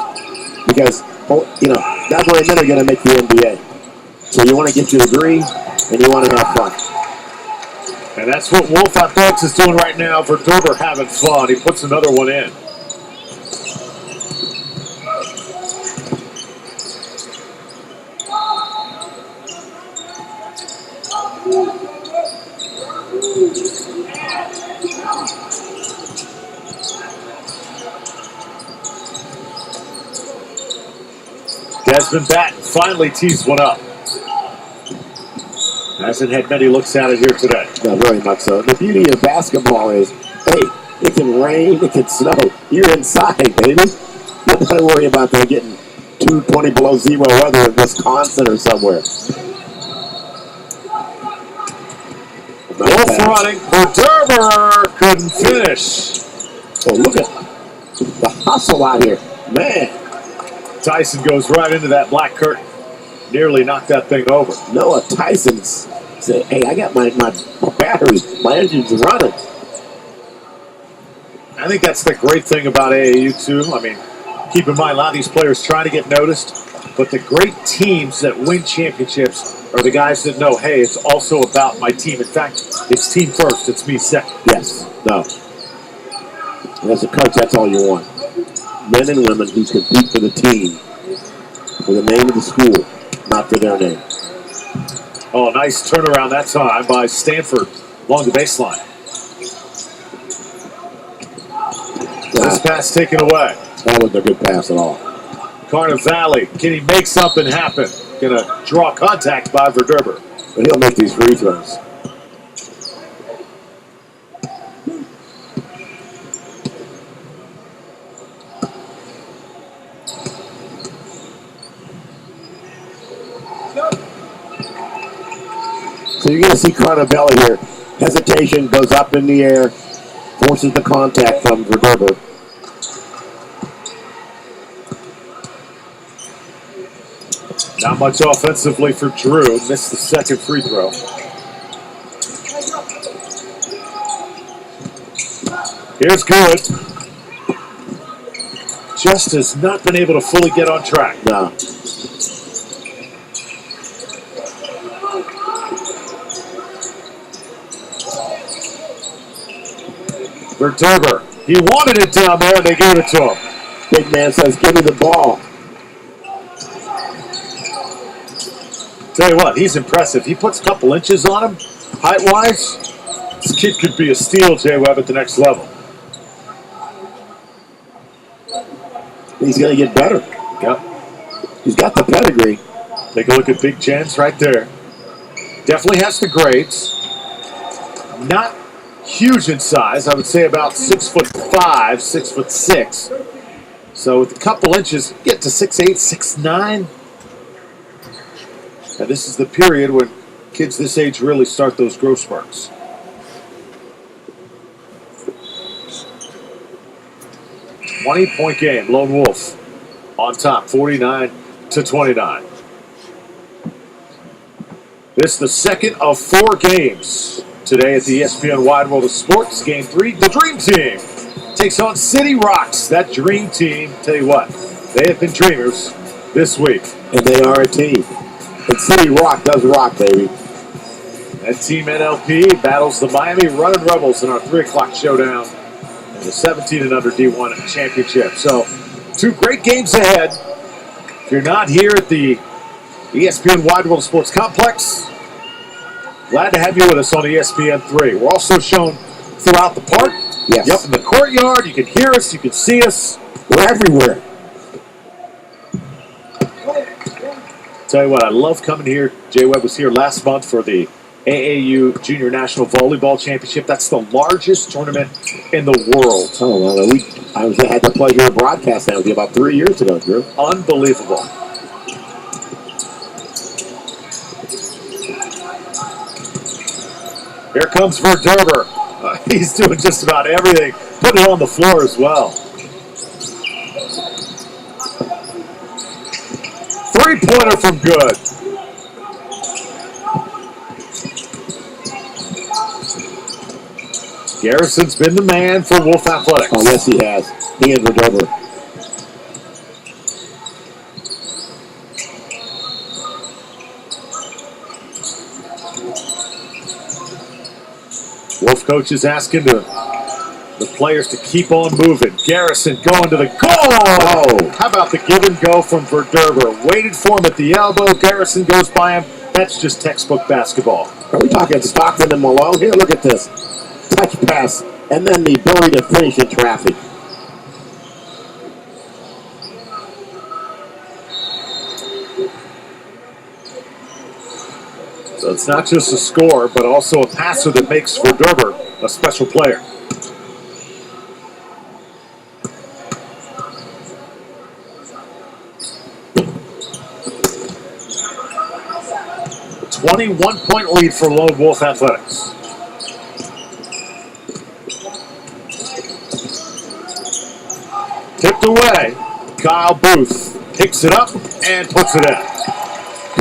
because, not very many are going to make the NBA. So you want to get your degree and you want to have fun. And that's what Wolf Athletics is doing right now. Verderber having fun. He puts another one in. Desmond Batten finally tees one up. Hasn't had many looks at it here today. No, very much so. The beauty of basketball is, hey, it can rain, it can snow. You're inside, baby. You don't got to worry about them getting 20 below zero weather in Wisconsin or somewhere. Wolf running. Verderber couldn't finish. Oh, look at the hustle out here. Man. Tyson goes right into that black curtain. Nearly knocked that thing over. Noah Tyson said, hey, I got my battery. My engine's running. I think that's the great thing about AAU, too. I mean, keep in mind, a lot of these players trying to get noticed, but the great teams that win championships are the guys that know, hey, it's also about my team. In fact, it's team first. It's me second. Yes. No. And as a coach, that's all you want. Men and women who compete for the team, for the name of the school, not for their name. Oh, nice turnaround that time by Stanford along the baseline. This pass taken away. That wasn't a good pass at all. Carnivale, can he make something happen? Gonna draw contact by Verderber. But he'll make these free throws. So you're going to see Carnivale here. Hesitation, goes up in the air, forces the contact from Verderber. Not much offensively for Drew. Missed the second free throw. Here's Good. Just has not been able to fully get on track. No. Verderber. He wanted it down there, and they gave it to him. Big man says, give me the ball. Tell you what, he's impressive. He puts a couple inches on him, height-wise. This kid could be a steal, Jay Webb, at the next level. He's going to get better. Yep. He's got the pedigree. Take a look at Big Jens right there. Definitely has the grades. Not huge in size. I would say about 6'5", 6'6". So with a couple inches, get to 6'8", 6'9". Now this is the period when kids this age really start those growth spurts. .20 game. Lone Wolf on top, 49-29. This is the second of 4 games today at the ESPN Wide World of Sports. Game 3, the Dream Team takes on City Rocks. That Dream Team, tell you what, they have been dreamers this week. And they are a team. And City Rock does rock, baby. That Team NLP battles the Miami Runnin' Rebels in our 3 o'clock showdown in the 17 and under D1 championship. So, 2 great games ahead. If you're not here at the ESPN Wide World of Sports Complex, glad to have you with us on ESPN3. We're also shown throughout the park. Yes. Yep, in the courtyard. You can hear us. You can see us. We're everywhere. Tell you what, I love coming here. Jay Webb was here last month for the AAU Junior National Volleyball Championship. That's the largest tournament in the world. Oh, well, I had the pleasure of broadcasting that with you about 3 years ago, Drew. Unbelievable. Here comes Verderber. He's doing just about everything. Putting it on the floor as well. 3-pointer from good. Garrison's been the man for Wolf Athletics. Oh, yes, he has. He and Verderber. Wolf coach is asking the players to keep on moving. Garrison going to the goal. Oh, how about the give and go from Verderber? Waited for him at the elbow. Garrison goes by him. That's just textbook basketball. Are we talking Stockton and Malone? Here, look at this. Touch pass, and then the ability to finish in traffic. So it's not just a scorer, but also a passer that makes Verderber a special player. A 21-point lead for Lone Wolf Athletics. Tipped away. Kyle Booth picks it up and puts it in.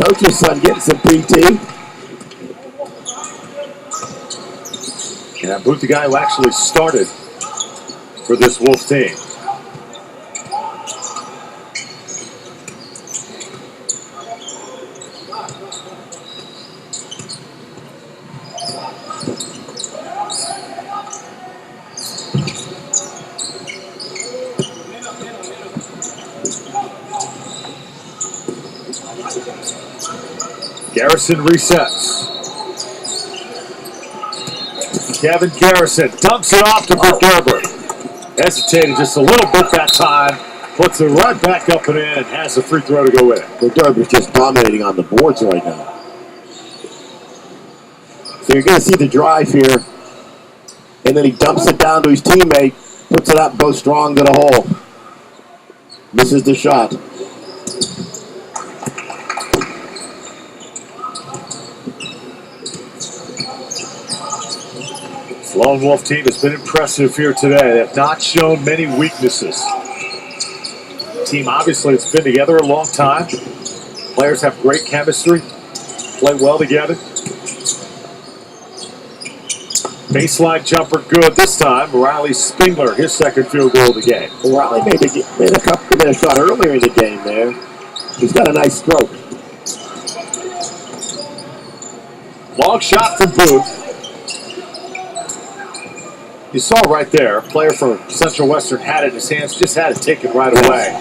Coach's son getting some PT. Yeah, Booth, the guy who actually started for this Wolf team. Garrison resets. Kevin Garrison dumps it off to Verderber. Hesitated just a little bit that time. Puts it right back up and in and has a free throw to go in. Verderber's just dominating on the boards right now. So you're going to see the drive here. And then he dumps it down to his teammate. Puts it up, goes strong to the hole. Misses the shot. Lone Wolf team has been impressive here today. They have not shown many weaknesses. The team obviously has been together a long time. Players have great chemistry, play well together. Baseline jumper good this time. Riley Spingler, his second field goal of the game. Riley made a shot earlier in the game there. He's got a nice stroke. Long shot from Booth. You saw right there, a player from Central Western had it in his hands, just had it taken right away.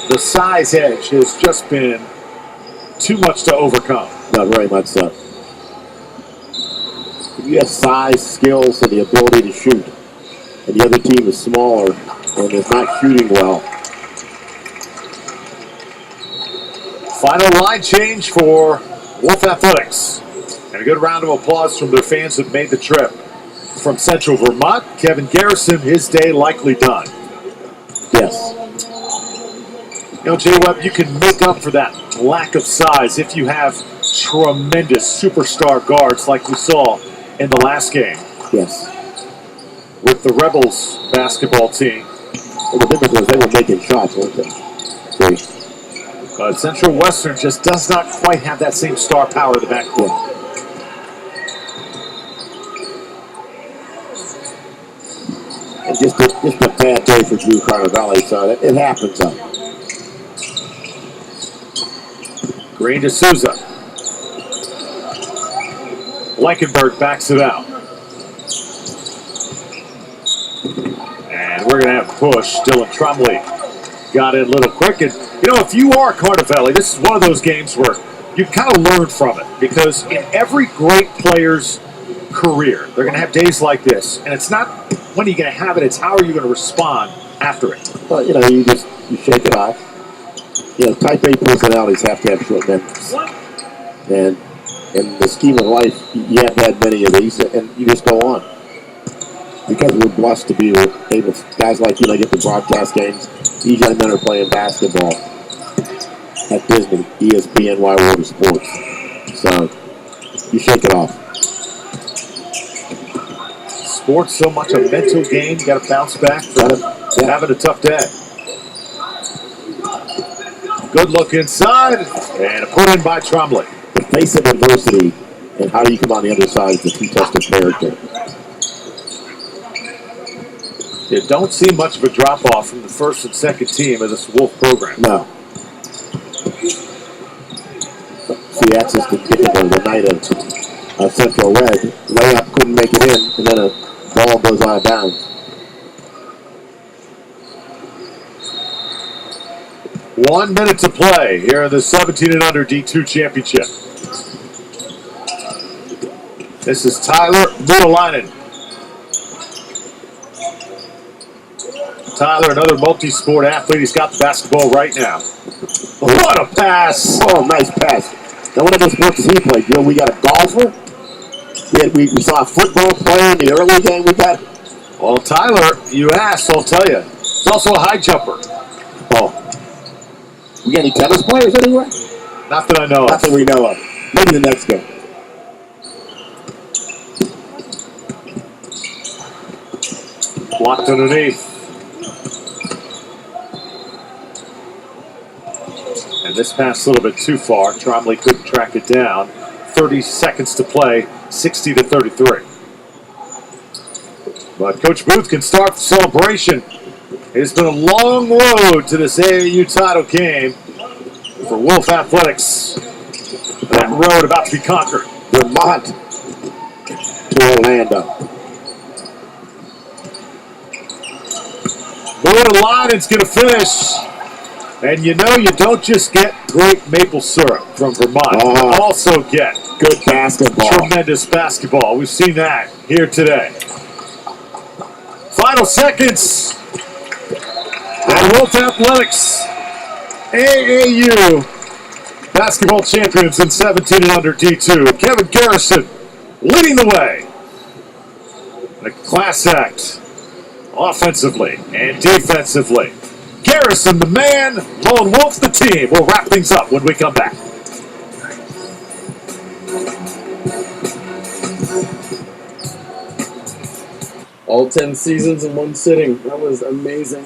The size edge has just been too much to overcome. Not very much so. If you have size, skills, and the ability to shoot, and the other team is smaller and is not shooting well. Final line change for Wolf Athletics. And a good round of applause from their fans that made the trip. From Central Vermont, Kevin Garrison, his day likely done. Yes. You know, J-Webb, you can make up for that lack of size if you have tremendous superstar guards like we saw in the last game. Yes. With the Rebels basketball team. Well, the difference was they were making shots, weren't they? But Central Western just does not quite have that same star power in the backcourt. And just a bad day for Drew Carnavelli, so it happens. Green to Souza. Blankenberg backs it out. And we're going to have push. Dylan Trumley got in a little quick. And, you know, if you are Carnavelli, this is one of those games where you kind of learn from it. Because in every great player's career, they're going to have days like this. And it's not when are you going to have it, it's how are you going to respond after it. Well, you know, you shake it off. You know, type A personalities have to have short memories. And in the scheme of life, you haven't had many of these, and you just go on. Because we're blessed to be able, guys like you, get to broadcast games. These young men are playing basketball at Disney, ESPN, Wide World of Sports. So, you shake it off. Sports so much a mental game. You got to bounce back from having a tough day. Good look inside, and a put in by Trombley. The face of adversity and how you come on the other side is the key test of character. You don't see much of a drop-off from the first and second team of this Wolf program. No. See, that's just the typical the night of Central Red. Layup couldn't make it in, and then a ball goes out of bounds. 1 minute to play here in the 17 and under D2 championship. This is Tyler Muttalainen. Tyler, another multi-sport athlete. He's got the basketball right now. What a pass! Oh, nice pass. Now, what other sports does he play? You know, we got a golfer. We saw a football player in the early game. We got. Well, Tyler, you asked, I'll tell you. He's also a high jumper. Oh. We got any tennis players anywhere? Not that I know of. Not that we know of. Maybe the next game. Blocked underneath. And this pass a little bit too far. Trombley couldn't track it down. 30 seconds to play, 60-33. But Coach Booth can start the celebration. It's been a long road to this AAU title game for Wolf Athletics. That road about to be conquered. Vermont to Orlando. Muttalinen's going to finish. And you know you don't just get great maple syrup from Vermont. You also get good basketball. Tremendous basketball. We've seen that here today. Final seconds. And Wolf Athletics, AAU basketball champions in 17 and under D2. Kevin Garrison leading the way. A class act offensively and defensively. Garrison, the man, Lone Wolf, the team. We'll wrap things up when we come back. All 10 seasons in one sitting. That was amazing.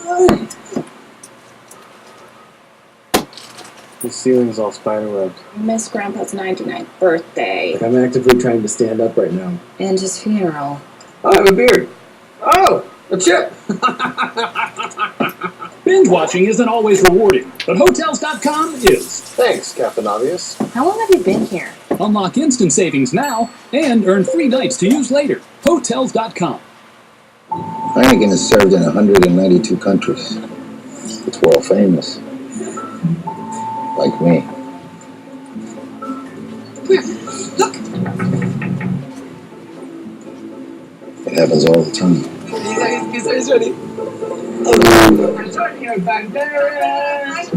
The ceiling's all spiderwebbed. Miss Grandpa's 99th birthday. I'm actively trying to stand up right now. And his funeral. Oh, I have a beard. Oh, a chip. Binge watching isn't always rewarding, but Hotels.com is. Thanks, Captain Obvious. How long have you been here? Unlock instant savings now and earn free nights to use later. Hotels.com. Flanagan has served in 192 countries. It's world famous. Like me. here. Look. It happens all the time. He's ready. Antonio Banderas!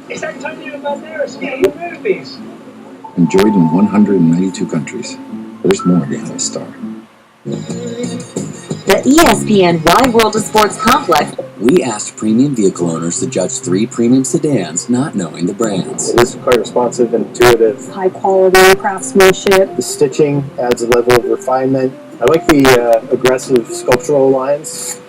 It's Antonio Banderas getting the movies. Enjoyed in 192 countries. There's more behind the star. The ESPN Wide World of Sports Complex. We asked premium vehicle owners to judge 3 premium sedans, not knowing the brands. It is quite responsive and intuitive. High quality craftsmanship. The stitching adds a level of refinement. I like the aggressive sculptural lines.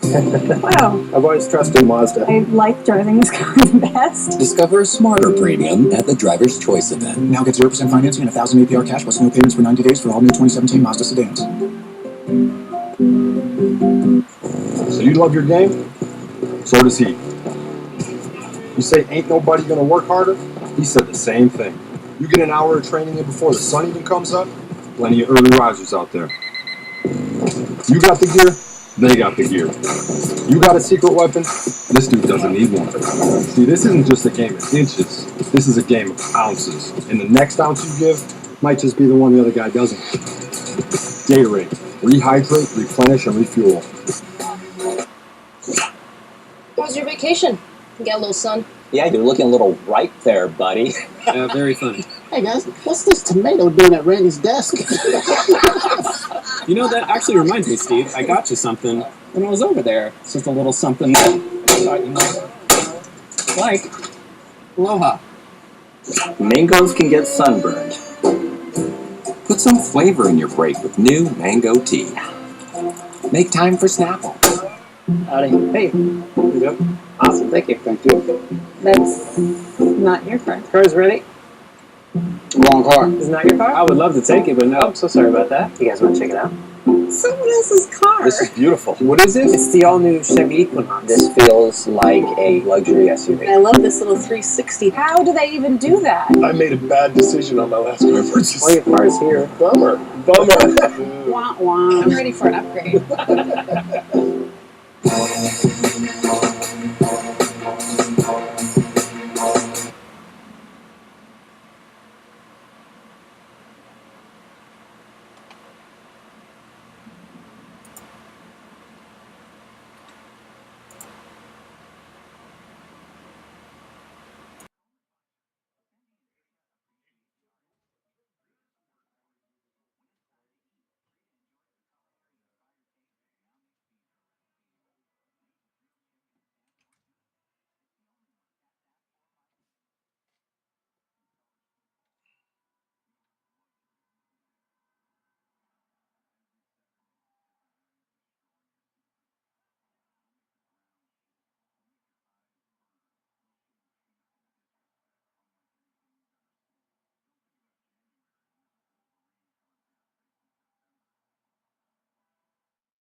Wow. I've always trusted Mazda. I like driving this car the best. Discover a smarter premium at the Driver's Choice event. Now get 0% financing and 1,000 APR cash plus no payments for 90 days for all new 2017 Mazda sedans. So you love your game? So does he. You say ain't nobody gonna work harder? He said the same thing. You get an hour of training in before the sun even comes up? Plenty of early risers out there. You got the gear, they got the gear. You got a secret weapon, this dude doesn't need one. See, this isn't just a game of inches. This is a game of ounces. And the next ounce you give might just be the one the other guy doesn't. Gatorade. Rehydrate, replenish, and refuel. How was your vacation? You got a little sun? Yeah, you're looking a little ripe there, buddy. Yeah, very funny. Hey guys, what's this tomato doing at Randy's desk? You know, that actually reminds me, Steve. I got you something when I was over there. It's just a little something that I thought you might like. Aloha. Mangoes can get sunburned. Put some flavor in your break with new mango tea. Make time for Snapple. Howdy. Hey. Yep. Awesome. Thank you. Thank you. That's not your car. Car's ready? Wrong car. It's not your car? I would love to take it, but no. I'm so sorry about that. You guys want to check it out? Someone else's car. This is beautiful. What is this? It's the all-new Chevy Equinox. This feels like a luxury SUV. I love this little 360. How do they even do that? I made a bad decision on my last car purchase. Well, your car's here. Bummer. Wah wah. I'm ready for an upgrade.